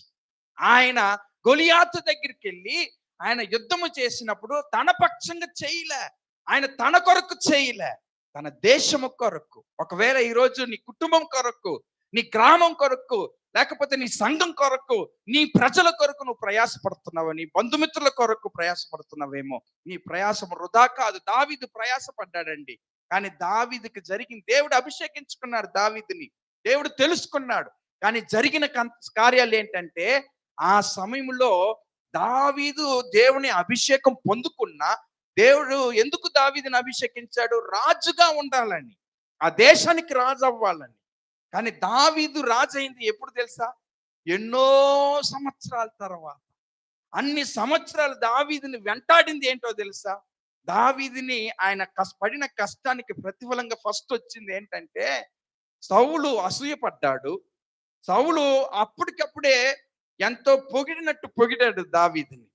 ఆయన గొలియాతు దగ్గరికి వెళ్ళి ఆయన యుద్ధము చేసినప్పుడు తన పక్షంగా చేయలే. ఆయన తన కొరకు చేయలే, తన దేశము కొరకు. ఒకవేళ ఈరోజు నీ కుటుంబం కొరకు, నీ గ్రామం కొరకు, లేకపోతే నీ సంఘం కొరకు, నీ ప్రజల కొరకు నువ్వు ప్రయాసపడుతున్నావు, నీ బంధుమిత్రుల కొరకు ప్రయాసపడుతున్నావేమో. నీ ప్రయాసం వృధా కాదు. దావీదు ప్రయాసపడ్డాడండి. కానీ దావీదుకి జరిగింది, దేవుడు అభిషేకించుకున్నాడు దావీదుని, దేవుడు తెలుసుకున్నాడు. కానీ జరిగిన కార్యాలు ఏంటంటే, ఆ సమయంలో దావీదు దేవుని అభిషేకం పొందుకున్నా, దేవుడు ఎందుకు దావీదుని అభిషేకించాడు? రాజుగా ఉండాలని, ఆ దేశానికి రాజు అవ్వాలని. కానీ దావీదు రాజు అయింది ఎప్పుడు తెలుసా? ఎన్నో సంవత్సరాల తర్వాత. అన్ని సంవత్సరాలు దావీదుని వెంటాడింది ఏంటో తెలుసా? దావీదుని ఆయన పడిన కష్టానికి ప్రతిఫలంగా ఫస్ట్ వచ్చింది ఏంటంటే, సౌలు అసూయపడ్డాడు. సౌలు అప్పటికప్పుడే ఎంతో పొగిడినట్టు పొగిడాడు దావీదుని,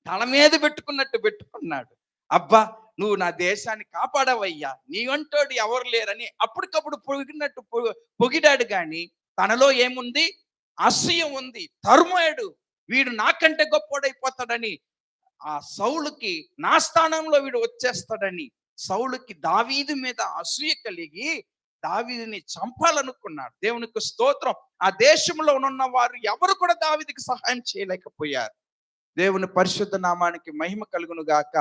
తల మీద పెట్టుకున్నట్టు పెట్టుకున్నాడు. అబ్బా, నువ్వు నా దేశాన్ని కాపాడవయ్యా, నీ వంటోడు ఎవరు లేరని అప్పటికప్పుడు పొగిడినట్టు పొగిడాడు. కానీ తనలో ఏముంది? అసూయ ఉంది. తరుమాడు, వీడు నాకంటే గొప్పోడైపోతాడని, ఆ సౌలుకి నా స్థానంలో వీడు వచ్చేస్తాడని సౌలుకి దావీదు మీద అసూయ కలిగి దావీదుని చంపాలనుకున్నాడు. దేవునికి స్తోత్రం. ఆ దేశంలో ఉన్న వారు ఎవరు కూడా దావీదుకి సహాయం చేయలేకపోయారు. దేవుని పరిశుద్ధ నామానికి మహిమ కలుగును గాక.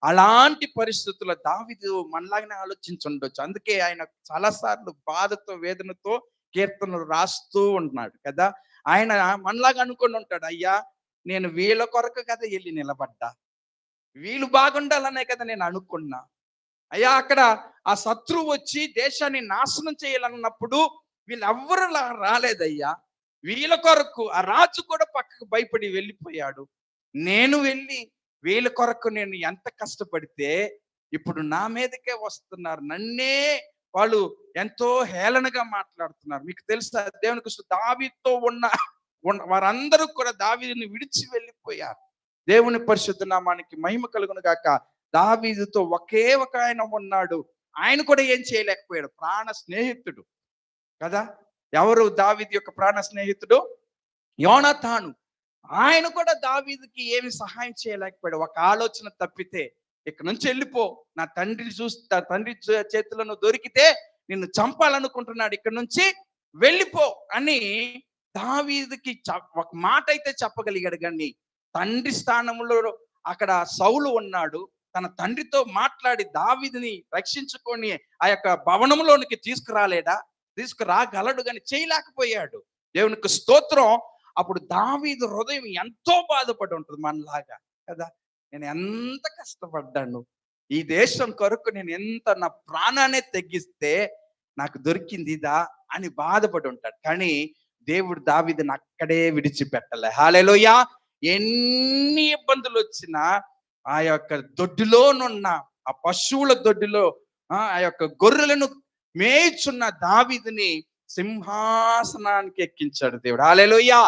అలాంటి పరిస్థితుల్లో దావీదు మనలాగానే ఆలోచించుండొచ్చు. అందుకే ఆయన చాలాసార్లు బాధతో వేదనతో కీర్తనలు రాస్తూ ఉంటున్నాడు కదా. ఆయన మనలాగా అనుకుని ఉంటాడు, అయ్యా నేను వీళ్ళ కొరకు కదా వెళ్ళి నిలబడ్డా, వీళ్ళు బాగుండాలనే కదా నేను అనుకున్నా. అయ్యా అక్కడ ఆ శత్రువు వచ్చి దేశాన్ని నాశనం చేయాలన్నప్పుడు వీళ్ళెవ్వరు రాలేదయ్యా, వీళ్ళ కొరకు ఆ రాజు కూడా పక్కకు భయపడి వెళ్ళిపోయాడు. నేను వెళ్ళి వీళ్ళ కొరకు నేను ఎంత కష్టపడితే ఇప్పుడు నా మీదకే వస్తున్నారు, నన్నే వాళ్ళు ఎంతో హేళనగా మాట్లాడుతున్నారు. మీకు తెలుసా, దేవునికి దావీదుతో ఉన్న వారందరూ కూడా దావీదుని విడిచి వెళ్ళిపోయారు. దేవుని పరిశుద్ధ నామానికి మహిమ కలుగును గాక. దావీదుతో ఒకే ఒక ఆయన ఉన్నాడు, ఆయన కూడా ఏం చేయలేకపోయాడు. ప్రాణ స్నేహితుడు కదా. ఎవరు దావీదు యొక్క ప్రాణ స్నేహితుడు? యోనాతాను. ఆయన కూడా దావీదుకి ఏమి సహాయం చేయలేకపోయాడు. ఒక ఆలోచన తప్పితే, ఇక్కడ నుంచి వెళ్ళిపో, నా తండ్రి చేతులను దొరికితే నిన్ను చంపాలనుకుంటున్నాడు, ఇక్కడ నుంచి వెళ్ళిపో అని దావీదుకి ఒక మాట అయితే చెప్పగలిగాడు. కానీ తండ్రి స్థానంలో అక్కడ సౌలు ఉన్నాడు, తన తండ్రితో మాట్లాడి దావీదుని రక్షించుకొని ఆ యొక్క భవనంలోనికి తీసుకురాగలడు, కానీ చేయలేకపోయాడు. దేవునికి స్తోత్రం. అప్పుడు దావీదు హృదయం ఎంతో బాధపడి ఉంటుంది మనలాగా కదా. నేను ఎంత కష్టపడ్డాను, ఈ దేశం కొరకు నేను ఎంత నా ప్రాణాన్ని తగ్గిస్తే నాకు దొరికింది ఇదా అని బాధపడి ఉంటాడు. కానీ దేవుడు దావీదుని అక్కడే విడిచిపెట్టలే. హల్లెలూయా. ఎన్ని ఇబ్బందులు వచ్చినా ఆ యొక్క దొడ్డిలోనున్న ఆ పశువుల దొడ్డిలో ఆ యొక్క గొర్రెలను మేయుచున్న దావీదుని సింహాసనానికి ఎక్కించాడు దేవుడు. హల్లెలూయా.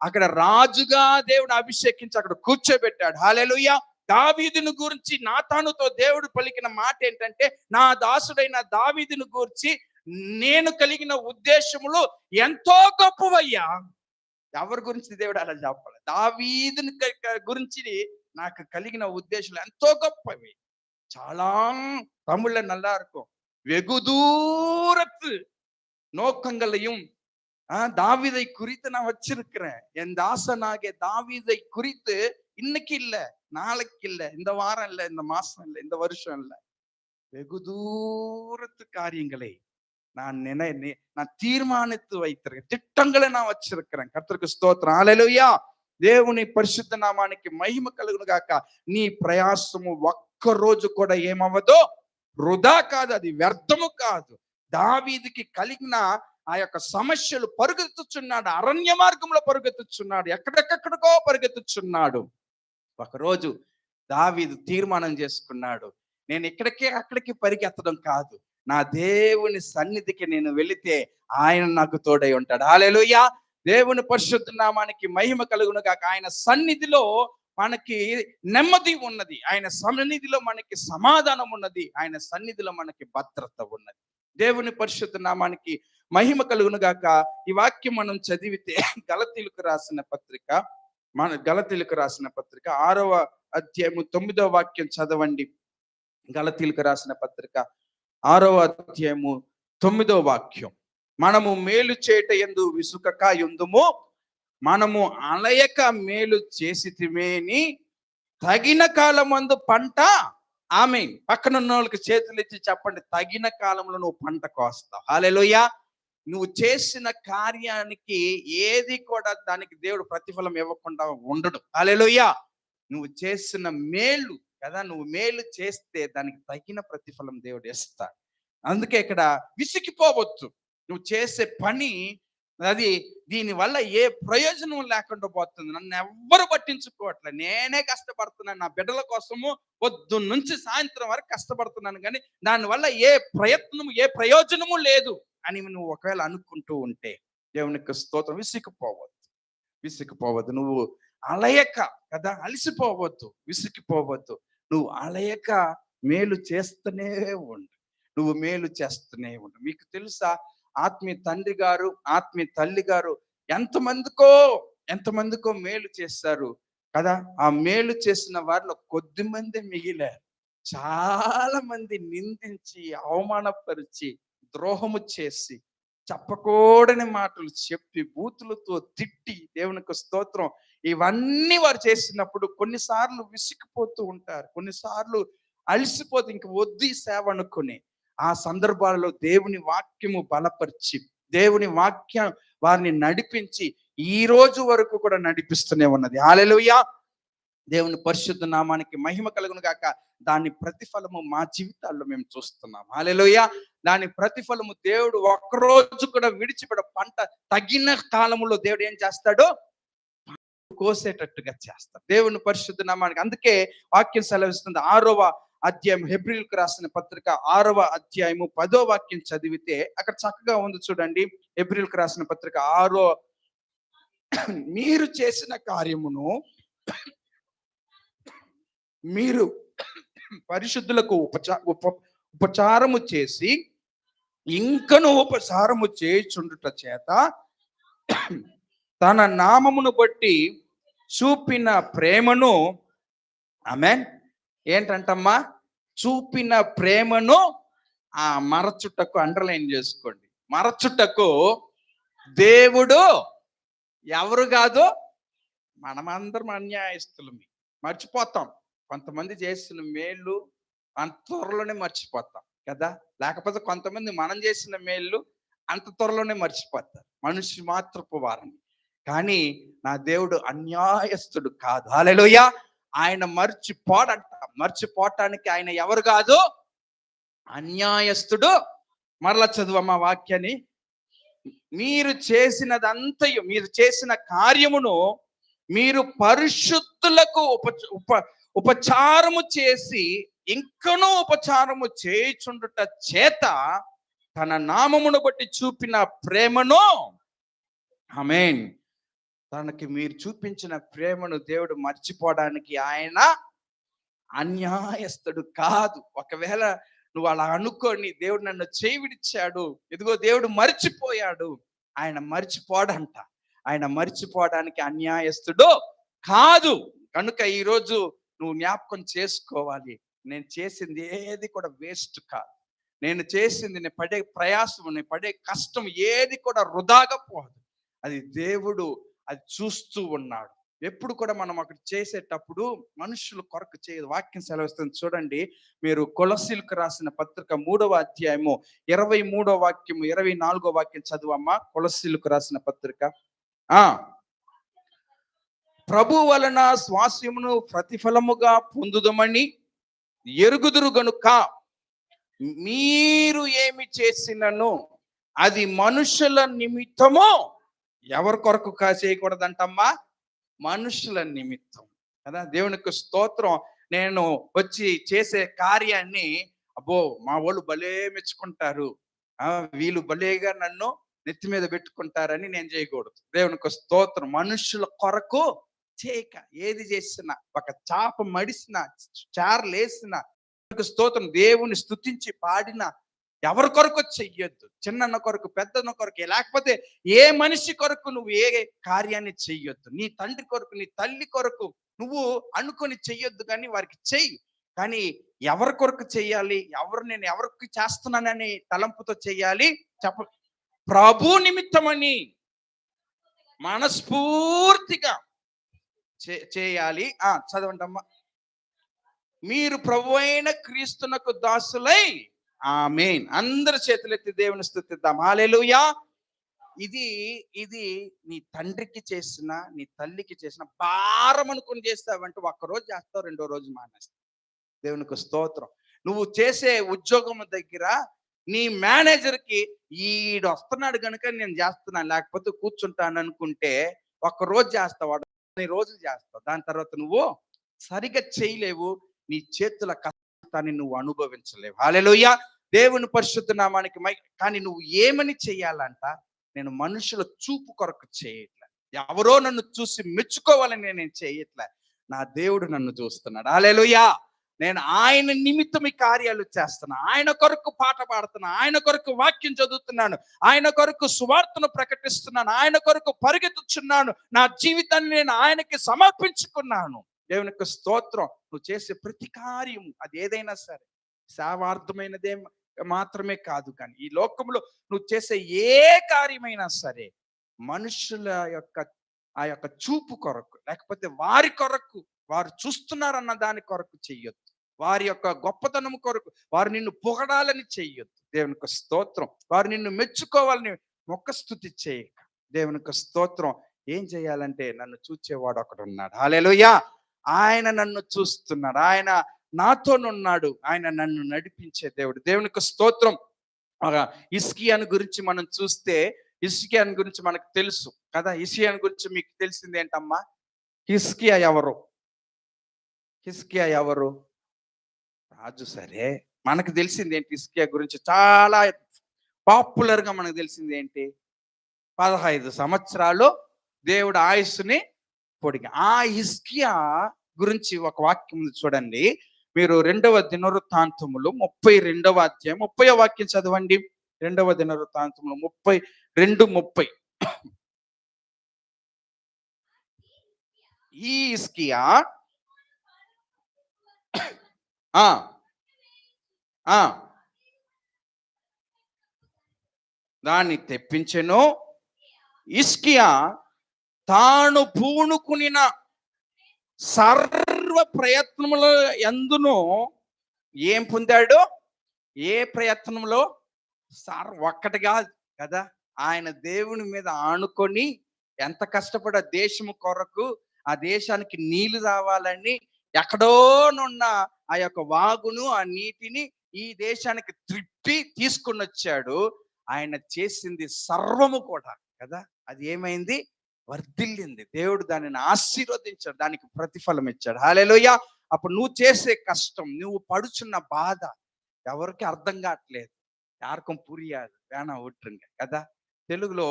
అక్కడ రాజుగా దేవుడు అభిషేకించి అక్కడ కూర్చోబెట్టాడు. హల్లెలూయా. దావీదును గురించి నాతానుతో దేవుడు పలికిన మాట ఏంటంటే, నా దాసుడైన దావీదును గురించి నేను కలిగిన ఉద్దేశములు ఎంతో గొప్పవయ్యా. ఎవరి గురించి దేవుడు అలా చెప్పాలి? దావీదుని గురించి నాకు కలిగిన ఉద్దేశాలు ఎంతో గొప్పవి. చాలా தமிழ்ல நல்லா இருக்கும். வெகு தூரத்து நோக்கங்களையும் தாவீதை குறித்து நான் வச்சிருக்கிறேன். என் தாசனாகிய தாவீதை குறித்து இன்னைக்கு இல்ல, நாளைக்கு இல்ல, இந்த வாரம் இல்ல, இந்த மாசம் இல்ல, இந்த வருஷம் இல்ல, வெகு தூரத்து காரியங்களை நான் தீர்மானித்து வைத்திருக்கேன். திட்டங்களை நான் வச்சிருக்கிறேன். கர்த்தருக்கு స్తోత్రం. హల్లెలూయా. దేవుని పరిశుద్ధ నామానికి మహిమ కలుగును గాక. నీ ప్రయాసము ఒక్క రోజు కూడా ఏమవ్వదు, వృధా కాదు, అది వ్యర్థము కాదు. దావీదుకి కలిగిన ఆ యొక్క సమస్యలు పరుగెత్తుచున్నాడు, అరణ్య మార్గంలో పరుగెత్తుచున్నాడు, ఎక్కడెక్కడికో పరుగెత్తుచున్నాడు. ఒకరోజు దావీదు తీర్మానం చేసుకున్నాడు, నేను అక్కడికి పరిగెత్తడం కాదు, నా దేవుని సన్నిధికి నేను వెళితే ఆయన నాకు తోడై ఉంటాడు. హల్లెలూయా. దేవుని పరిశుద్ధ నామానికి మహిమ కలుగును గాక. ఆయన సన్నిధిలో మనకి నెమ్మది ఉన్నది, ఆయన సన్నిధిలో మనకి సమాధానం ఉన్నది, ఆయన సన్నిధిలో మనకి భద్రత ఉన్నది. దేవుని పరిశుద్ధ నామానికి మహిమ కలుగును గాక. ఈ వాక్యం మనం చదివితే గలతీయులకు రాసిన పత్రిక 6వ అధ్యాయము 9వ వాక్యం చదవండి. గలతీయులకు రాసిన పత్రిక 6వ అధ్యాయము 9వ వాక్యం. మనము మేలు చేయట యందు విసుకక యుందుము, మనము అలయక మేలు చేసితిమేని తగిన కాలమందు పంట. ఆమేన్. పక్కనున్న వాళ్ళకి చేతులు ఇచ్చి చెప్పండి, తగిన కాలంలో నువ్వు పంట కోస్తావు. హల్లెలూయా. నువ్వు చేసిన కార్యానికి ఏది కూడా దానికి దేవుడు ప్రతిఫలం ఇవ్వకుండా ఉండడు. హల్లెలూయా. నువ్వు చేసిన మేలు కదా, నువ్వు మేలు చేస్తే దానికి తగిన ప్రతిఫలం దేవుడు ఇస్తాడు. అందుకే ఇక్కడ విసిగిపోవద్దు. నువ్వు చేసే పని అది దీని వల్ల ఏ ప్రయోజనం లేకుండా పోతుంది. నన్ను ఎవ్వరు పట్టించుకోవట్లే, నేనే కష్టపడుతున్నాను నా బిడ్డల కోసము, పొద్దున్న నుంచి సాయంత్రం వరకు కష్టపడుతున్నాను, కానీ దానివల్ల ఏ ప్రయత్నము ఏ ప్రయోజనము లేదు అని నువ్వు ఒకవేళ అనుకుంటూ ఉంటే దేవునికి స్తోత్రం. విసిగిపోవద్దు. నువ్వు అలయక కదా, అలసిపోవద్దు, విసిగిపోవద్దు. నువ్వు అలయక మేలు చేస్తూనే ఉండు. నువ్వు మేలు చేస్తూనే ఉండు. మీకు తెలుసా, ఆత్మీయ తండ్రి గారు ఆత్మీయ తల్లి గారు ఎంతమందికో మేలు చేస్తారు కదా. ఆ మేలు చేసిన వారిలో కొద్ది మంది మిగిలారు. చాలా మంది నిందించి, అవమానపరిచి, ద్రోహము చేసి, చెప్పకూడని మాటలు చెప్పి, బూతులతో తిట్టి, దేవునికి స్తోత్రం, ఇవన్నీ వారు చేసినప్పుడు కొన్నిసార్లు విసిగిపోతూ ఉంటారు, కొన్నిసార్లు అలసిపోతే ఇంక వద్దు ఈ సేవ అనుకుని. ఆ సందర్భాలలో దేవుని వాక్యము బలపరిచి, దేవుని వాక్యం వారిని నడిపించి ఈ రోజు వరకు కూడా నడిపిస్తూనే ఉన్నది. హల్లెలూయా. దేవుని పరిశుద్ధ నామానికి మహిమ కలుగును గాక. దాని ప్రతిఫలము మా జీవితాల్లో మేము చూస్తున్నాం. హల్లెలూయా. దాని ప్రతిఫలము దేవుడు ఒక్కరోజు కూడా విడిచిపెడ, పంట తగిన కాలములో దేవుడు ఏం చేస్తాడో కోసేటట్టుగా చేస్తాడు. దేవుని పరిశుద్ధ నామానికి అందుకే వాక్యం సెలవిస్తుంది. 6వ అధ్యాయం, హెబ్రీయులకు రాసిన పత్రిక 6వ అధ్యాయము 10వ వాక్యం చదివితే అక్కడ చక్కగా ఉంది చూడండి. హెబ్రీయులకు రాసిన పత్రిక 6, మీరు చేసిన కార్యమును మీరు పరిశుద్ధులకు ఉపచారము చేసి ఇంకను ఉపచారము చేయుచుండుట చేత తన నామమును బట్టి చూపిన ప్రేమను, ఆమేన్, ఏంటంటమ్మా, చూపిన ప్రేమను ఆ మరచుటకు, అండర్లైన్ చేసుకోండి, మరచుటకు దేవుడు ఎవరు కాదు, మనమందరం అన్యాయస్తులమి. మర్చిపోతాం కొంతమంది చేసిన మేళ్ళు, అంత త్వరలోనే మర్చిపోతాం కదా. లేకపోతే కొంతమంది మనం చేసిన మేళ్ళు అంత త్వరలోనే మర్చిపోతారు, మనిషి మాత్రపు వారని. కానీ నా దేవుడు అన్యాయస్తుడు కాదు. హల్లెలూయా. ఆయన మర్చిపోవటానికి ఆయన ఎవరు కాదు, అన్యాయస్తుడు. మరలా చదువమ్మా వాక్యాన్ని. మీరు చేసినదంతయు, మీరు చేసిన కార్యమును మీరు పరిశుద్ధులకు ఉపచారము చేసి ఇంకనూ ఉపచారము చేయుచుండుట చేత తన నామమును బట్టి చూపిన ప్రేమను, ఆమేన్, తనకి మీరు చూపించిన ప్రేమను దేవుడు మర్చిపోవడానికి ఆయన అన్యాయస్తుడు కాదు. ఒకవేళ నువ్వు అలా అనుకోని, దేవుడు నన్ను చేయి విడిచాడు, ఇదిగో దేవుడు మర్చిపోయాడు, ఆయన మర్చిపోడంట. ఆయన మర్చిపోవడానికి అన్యాయస్తుడు కాదు. కనుక ఈరోజు నువ్వు జ్ఞాపకం చేసుకోవాలి, నేను చేసింది ఏది కూడా వేస్ట్ కాదు. నేను చేసింది, నేను పడే ప్రయాసం, నేను పడే కష్టం ఏది కూడా వృధాగా పోదు. అది దేవుడు అది చూస్తూ ఉన్నాడు. ఎప్పుడు కూడా మనం అక్కడ చేసేటప్పుడు మనుషుల కొరకు చేయదు. వాక్యం సెలవిస్తుంది చూడండి. మీరు కొలస్సీలకు రాసిన పత్రిక 3వ అధ్యాయము 23వ వాక్యము 24వ వాక్యం చదువమ్మా. కొలస్సీలకు రాసిన పత్రిక. ప్రభు వలన స్వాస్యమును ప్రతిఫలముగా పొందుదమని ఎరుగుదురు గనుక మీరు ఏమి చేసినను అది మనుషుల నిమిత్తము, ఎవరి కొరకు చేయకూడదంటమ్మా, మనుషుల నిమిత్తం కదా. దేవునికి స్తోత్రం. నేను వచ్చి చేసే కార్యాన్ని, అబ్బో మా వాళ్ళు భలే మెచ్చుకుంటారు, వీళ్ళు భలేగా నన్ను నెత్తి మీద పెట్టుకుంటారని నేను చేయకూడదు. దేవునికి స్తోత్రం. మనుషుల కొరకు చేయక, ఏది చేసినా, ఒక చాప మడిసిన, చారలేసిన, స్తోత్రం, దేవుని స్తుతించి పాడిన, ఎవరి కొరకు చెయ్యొద్దు. చిన్నన్న కొరకు, పెద్దన్న కొరకు, లేకపోతే ఏ మనిషి కొరకు నువ్వు ఏ కార్యాన్ని చెయ్యొద్దు. నీ తండ్రి కొరకు, నీ తల్లి కొరకు నువ్వు అనుకొని చెయ్యొద్దు, కానీ వారికి చెయ్యి. కానీ ఎవరి కొరకు చేయాలి, నేను ఎవరికి చేస్తున్నానని తలంపుతో చేయాలి చెప్ప, ప్రభు నిమిత్తమని మనస్ఫూర్తిగా చేయాలి. చదవండమ్మా. మీరు ప్రభు అయిన క్రీస్తునకు దాసులై. ఆమేన్. అందరి చేతులెత్తి దేవుని స్తుతిద్దాం. హల్లెలూయా. ఇది నీ తండ్రికి చేసిన, నీ తల్లికి చేసిన భారం అనుకుని చేస్తావంటే ఒక్కరోజు చేస్తావు, రెండో రోజు మానేస్తావు. దేవునికి స్తోత్రం. నువ్వు చేసే ఉద్యోగం దగ్గర నీ మేనేజర్కి ఈడు వస్తున్నాడు కనుక నేను చేస్తున్నాను, లేకపోతే కూర్చుంటాను అనుకుంటే ఒక్కరోజు చేస్తావు, 10 రోజులు చేస్తావు. దాని తర్వాత నువ్వు సరిగా చేయలేవు, నీ చేతుల కష్టాన్ని నువ్వు అనుభవించలేవు. హల్లెలూయా. దేవుని పరిశుద్ధ నామానికి కానీ నువ్వు ఏమని చేయాలంట, నేను మనుషుల చూపు కొరకు చేయట్లే, ఎవరో నన్ను చూసి మెచ్చుకోవాలని నేను చేయట్లే, నా దేవుడు నన్ను చూస్తున్నాడు. హల్లెలూయా. నేను ఆయన నిమిత్తం ఈ కార్యాలు చేస్తున్నా, ఆయన కొరకు పాట పాడుతున్నా, ఆయన కొరకు వాక్యం చదువుతున్నాను, ఆయన కొరకు సువార్తను ప్రకటిస్తున్నాను, ఆయన కొరకు పరిగెత్తుచున్నాను, నా జీవితాన్ని నేను ఆయనకి సమర్పించుకున్నాను. దేవునికి స్తోత్రం. నువ్వు చేసే ప్రతి కార్యం అది ఏదైనా సరే సేవార్థమైనదే మాత్రమే కాదు, కానీ ఈ లోకంలో నువ్వు చేసే ఏ కార్యమైనా సరే మనుషుల యొక్క ఆ యొక్క చూపు కొరకు, లేకపోతే వారి కొరకు, వారు చూస్తున్నారన్న దాని కొరకు చెయ్యొద్దు, వారి యొక్క గొప్పతనం కొరకు, వారు నిన్ను పొగడాలని చెయ్యొద్దు. దేవునికి స్తోత్రం. వారు నిన్ను మెచ్చుకోవాలని ముఖస్తుతి చేయక, దేవునికి స్తోత్రం. ఏం చేయాలంటే, నన్ను చూచేవాడు ఒకడు ఉన్నాడు. హల్లెలూయా. ఆయన నన్ను చూస్తున్నాడు, ఆయన నాతోనున్నాడు, ఆయన నన్ను నడిపించే దేవుడు. దేవునికి స్తోత్రం. హిజ్కియాను గురించి మనం చూస్తే, హిజ్కియాను గురించి మనకు తెలుసు కదా. హిజ్కియాను గురించి మీకు తెలిసింది ఏంటమ్మా? హిజ్కియా ఎవరు? హిజ్కియా ఎవరు? రాజు. సరే, మనకు తెలిసింది ఏంటి హిజ్కియా గురించి? చాలా పాపులర్ గా మనకు తెలిసింది ఏంటి? 15 సంవత్సరాలు దేవుడు ఆయుస్సుని పొడిగా. ఆ హిజ్కియా గురించి ఒక వాక్యం చూడండి. మీరు 2వ దినవృత్తాంతములు 32వ అధ్యాయం 30వ వాక్యం చదవండి. 2వ దినవృత్తాంతములు 32:30. ఈ హిజ్కియా దాన్ని తెప్పించెను. హిజ్కియా తాను పూనుకునిన సర్వ ప్రయత్నముల యందును ఏం పొందాడు? ఏ ప్రయత్నంలో? ఒక్కటి కాదు కదా. ఆయన దేవుని మీద ఆనుకొని ఎంత కష్టపడ దేశము కొరకు, ఆ దేశానికి నీళ్లు రావాలని ఎక్కడోనున్న ఆ యొక్క వాగును, ఆ నీటిని ఈ దేశానికి త్రిప్పి తీసుకుని వచ్చాడు. ఆయన చేసింది సర్వము కూడా కదా, అది ఏమైంది? వర్ధిల్లింది. దేవుడు దానిని ఆశీర్వదించాడు, దానికి ప్రతిఫలం ఇచ్చాడు. హల్లెలూయా. అప్పుడు నువ్వు చేసే కష్టం, నువ్వు పడుచున్న బాధ ఎవరికి అర్థం కావట్లేదు. యారకం పురియాదు వేణ ఒట్రుంగ కదా. తెలుగులో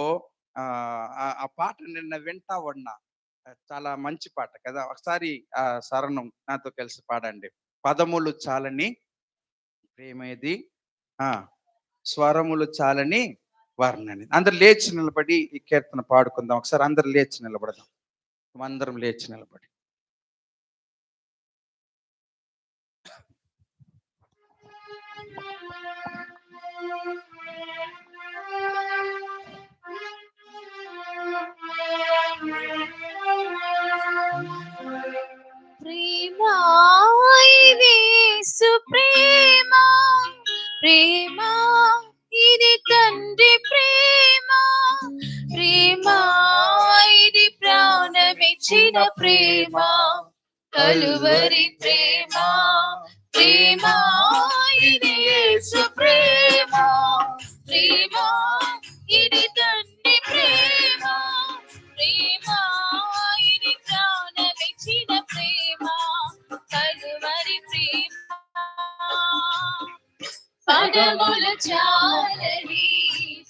ఆ పాట నిన్న వింటా ఉన్నా, చాలా మంచి పాట కదా. ఒకసారి ఆ శరణం నాతో కలిసి పాడండి. పదములు చాలని ప్రేమేది, స్వరములు చాలని వర్ణని. అందరు లేచి నిలబడి ఈ కీర్తన పాడుకుందాం. ఒకసారి అందరు లేచి నిలబడదాం. అందరం లేచి నిలబడి ప్రేమ ఇది సుప్రేమ, ప్రేమ ఇది తండ్రి ప్రేమ, ప్రేమ ఇది ప్రాణమిచ్చిన ప్రేమ, కలువరి ప్రేమ, ప్రేమ ఇది యేసు ప్రేమ, ప్రేమ ఇది తండ్రి ప్రేమ, ప్రేమ ఇది ప్రాణమిచ్చిన ప్రేమ, కలువరి ప్రేమ. పదములు చాలని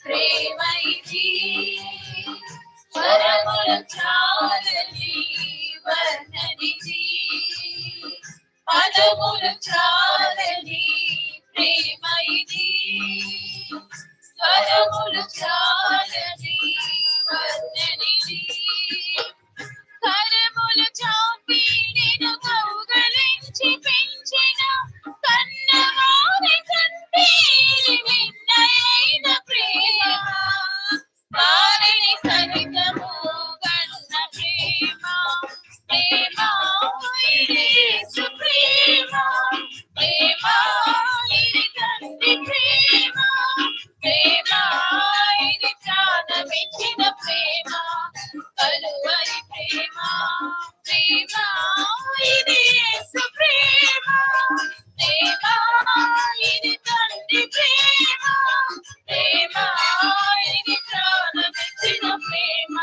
ప్రేమ ఇది, స్వరములు చాలని వర్ణనిది, పదములు చాలని ప్రేమ ఇది, స్వరములు చాలని వర్ణనిది. కరములు చాపి నేను కౌగలించి పెంచిన ఇది తండ్రి ప్రేమ, ప్రేమ ఇది ప్రాణమిచ్చిన ప్రేమ, కలువరి ప్రేమ, ప్రేమ ఇది యేసు ప్రేమ, ప్రేమ ఇది తండ్రి ప్రేమ, ప్రేమ ఇది ప్రాణమిచ్చిన ప్రేమ,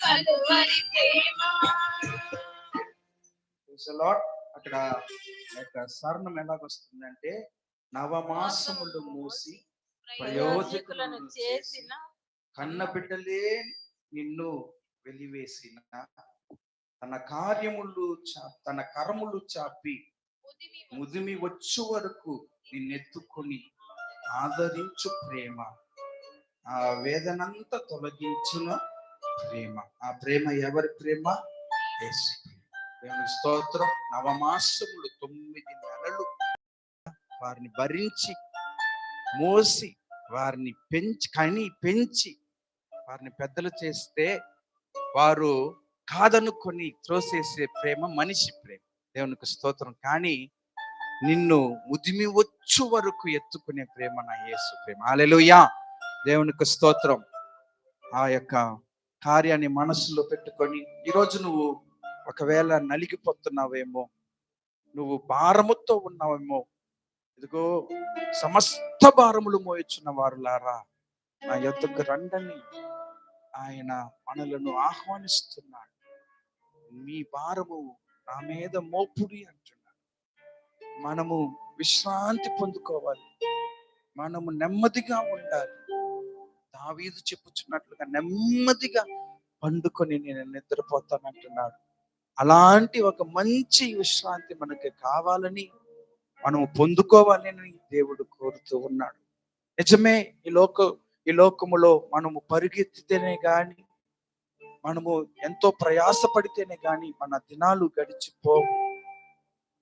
కలువరి ప్రేమ. Praise the Lord. అక్కడ యొక్క సర్ణం ఎలాగొస్తుందంటే నవమాసములు మూసి ప్రయోజకులను చేసిన కన్న బిడ్డలే నిన్ను వెలివేసిన తన కరములు చాపి ముదిమి వచ్చు వరకు నిన్నెత్తుకొని ఆదరించు ప్రేమ, ఆ వేదనంతా తొలగించిన ప్రేమ. ఆ ప్రేమ ఎవరి ప్రేమ? యేసు. దేవుని స్తోత్రం. నవమాసములు 9 నెలలు వారిని భరించి మోసి వారిని పెంచి వారిని పెద్దలు చేస్తే వారు కాదనుకొని త్రోసేసే ప్రేమ మనిషి ప్రేమ. దేవునికి స్తోత్రం. కానీ నిన్ను ముదిమి వచ్చు వరకు ఎత్తుకునే ప్రేమ నా యేసు ప్రేమ. హల్లెలూయా. దేవునికి స్తోత్రం. ఆ యొక్క కార్యాన్ని మనసులో పెట్టుకొని ఈరోజు నువ్వు ఒకవేళ నలిగిపోతున్నావేమో, నువ్వు భారముతో ఉన్నావేమో, ఇదిగో సమస్త భారములు మోయొచ్చున్న వారులారా నా యొద్దకు రండని ఆయన మనలను ఆహ్వానిస్తున్నాడు. మీ భారము నా మీద మోపుడి అంటున్నాడు. మనము విశ్రాంతి పొందుకోవాలి, మనము నెమ్మదిగా ఉండాలి. దావీదు చెప్పుచున్నట్లుగా నెమ్మదిగా పండుకొని నేను నిద్రపోతానంటున్నాడు. అలాంటి ఒక మంచి విశ్రాంతి మనకి కావాలని, మనము పొందుకోవాలని దేవుడు కోరుతూ ఉన్నాడు. నిజమే, ఈ లోకములో మనము పరిగెత్తితేనే గాని, మనము ఎంతో ప్రయాసపడితేనే గాని మన దినాలు గడిచిపో.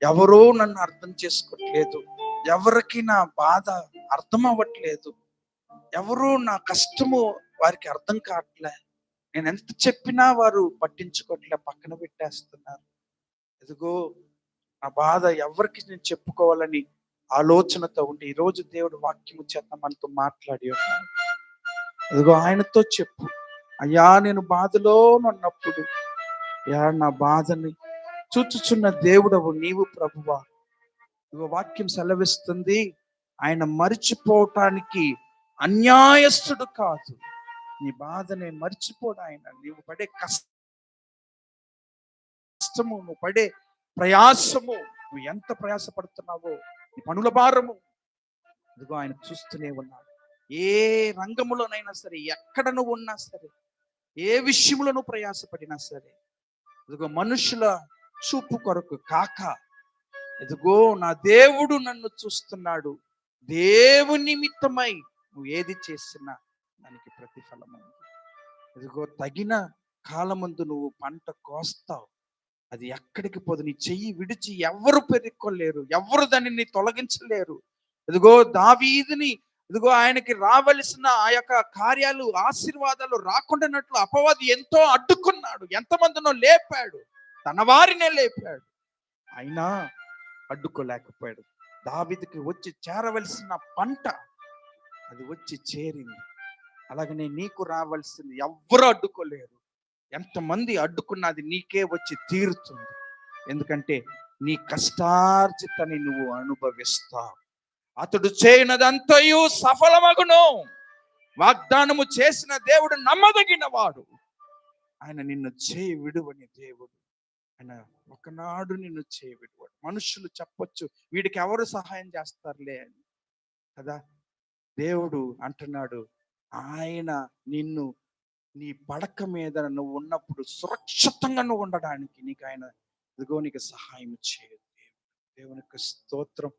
ఎవరో నన్ను అర్థం చేసుకోవట్లేదు, ఎవరికి నా బాధ అర్థం అవ్వట్లేదు, ఎవరు నా కష్టము వారికి అర్థం కావట్లే, నేను ఎంత చెప్పినా వారు పట్టించుకోవట్లే, పక్కన పెట్టేస్తున్నారు. ఇదిగో నా బాధ ఎవరికి నేను చెప్పుకోవాలని ఆలోచనతో ఉంటే ఈరోజు దేవుడు వాక్యము చేత మనతో మాట్లాడి ఉన్నాడు. ఇదిగో ఆయనతో చెప్పు, అయ్యా నేను బాధలో ఉన్నప్పుడు, అయ్యా నా బాధని చూచుచున్న దేవుడవు నీవు ప్రభువా. ఇదిగో వాక్యం సెలవిస్తుంది, ఆయన మరిచిపోవటానికి అన్యాయస్తుడు కాదు. నీ బాధని మర్చిపోడు ఆయన. నీవు పడే కష్టము, నువ్వు పడే ప్రయాసము, నువ్వు ఎంత ప్రయాసపడుతున్నావో, నీ పనుల భారము, ఇదిగో ఆయన చూస్తూనే ఉన్నాడు. ఏ రంగములోనైనా సరే, ఎక్కడ నువ్వు ఉన్నా సరే, ఏ విషయంలో నువ్వు ప్రయాసపడినా సరే, ఇదిగో మనుషుల చూపు కొరకు కాక, ఇదిగో నా దేవుడు నన్ను చూస్తున్నాడు, దేవుని నిమిత్తమై నువ్వు ఏది చేసినా దానికి ప్రతిఫలం ఉంది. ఇదిగో తగిన కాలమందు నువ్వు పంట కోస్తావు, అది ఎక్కడికి పోదు. నీ చెయ్యి విడిచి ఎవరు పెరుక్కోలేరు, ఎవరు దానిని తొలగించలేరు. ఇదిగో దావీదుని, ఇదిగో ఆయనకి రావలసిన ఆ యొక్క కార్యాలు, ఆశీర్వాదాలు రాకుండానట్లు అపవాది ఎంతో అడ్డుకున్నాడు, ఎంతమందినో లేపాడు, తన వారినే లేపాడు, అయినా అడ్డుకోలేకపోయాడు. దావీదుకి వచ్చి చేరవలసిన పంట అది వచ్చి చేరింది. అలాగనే నీకు రావాల్సింది ఎవ్వరు అడ్డుకోలేరు. ఎంతమంది అడ్డుకున్నది నీకే వచ్చి తీరుతుంది. ఎందుకంటే నీ కష్టార్జితని నువ్వు అనుభవిస్తావు. అతడు చేయనదంతయు సఫలమగును. వాగ్దానము చేసిన దేవుడు నమ్మదగిన వాడు. ఆయన నిన్ను చేయి విడువని దేవుడు. ఆయన ఒకనాడు నిన్ను చేయి విడువాడు. మనుషులు చెప్పొచ్చు, వీడికి ఎవరు సహాయం చేస్తారులే అని కదా. దేవుడు అంటున్నాడు, ఆయన నిన్ను నీ పడక మీద నువ్వు ఉన్నప్పుడు సురక్షితంగా నువ్వు ఉండడానికి నీకు ఆయన ఇదిగో నీకు సహాయం చేయదు. దేవునికి స్తోత్రం.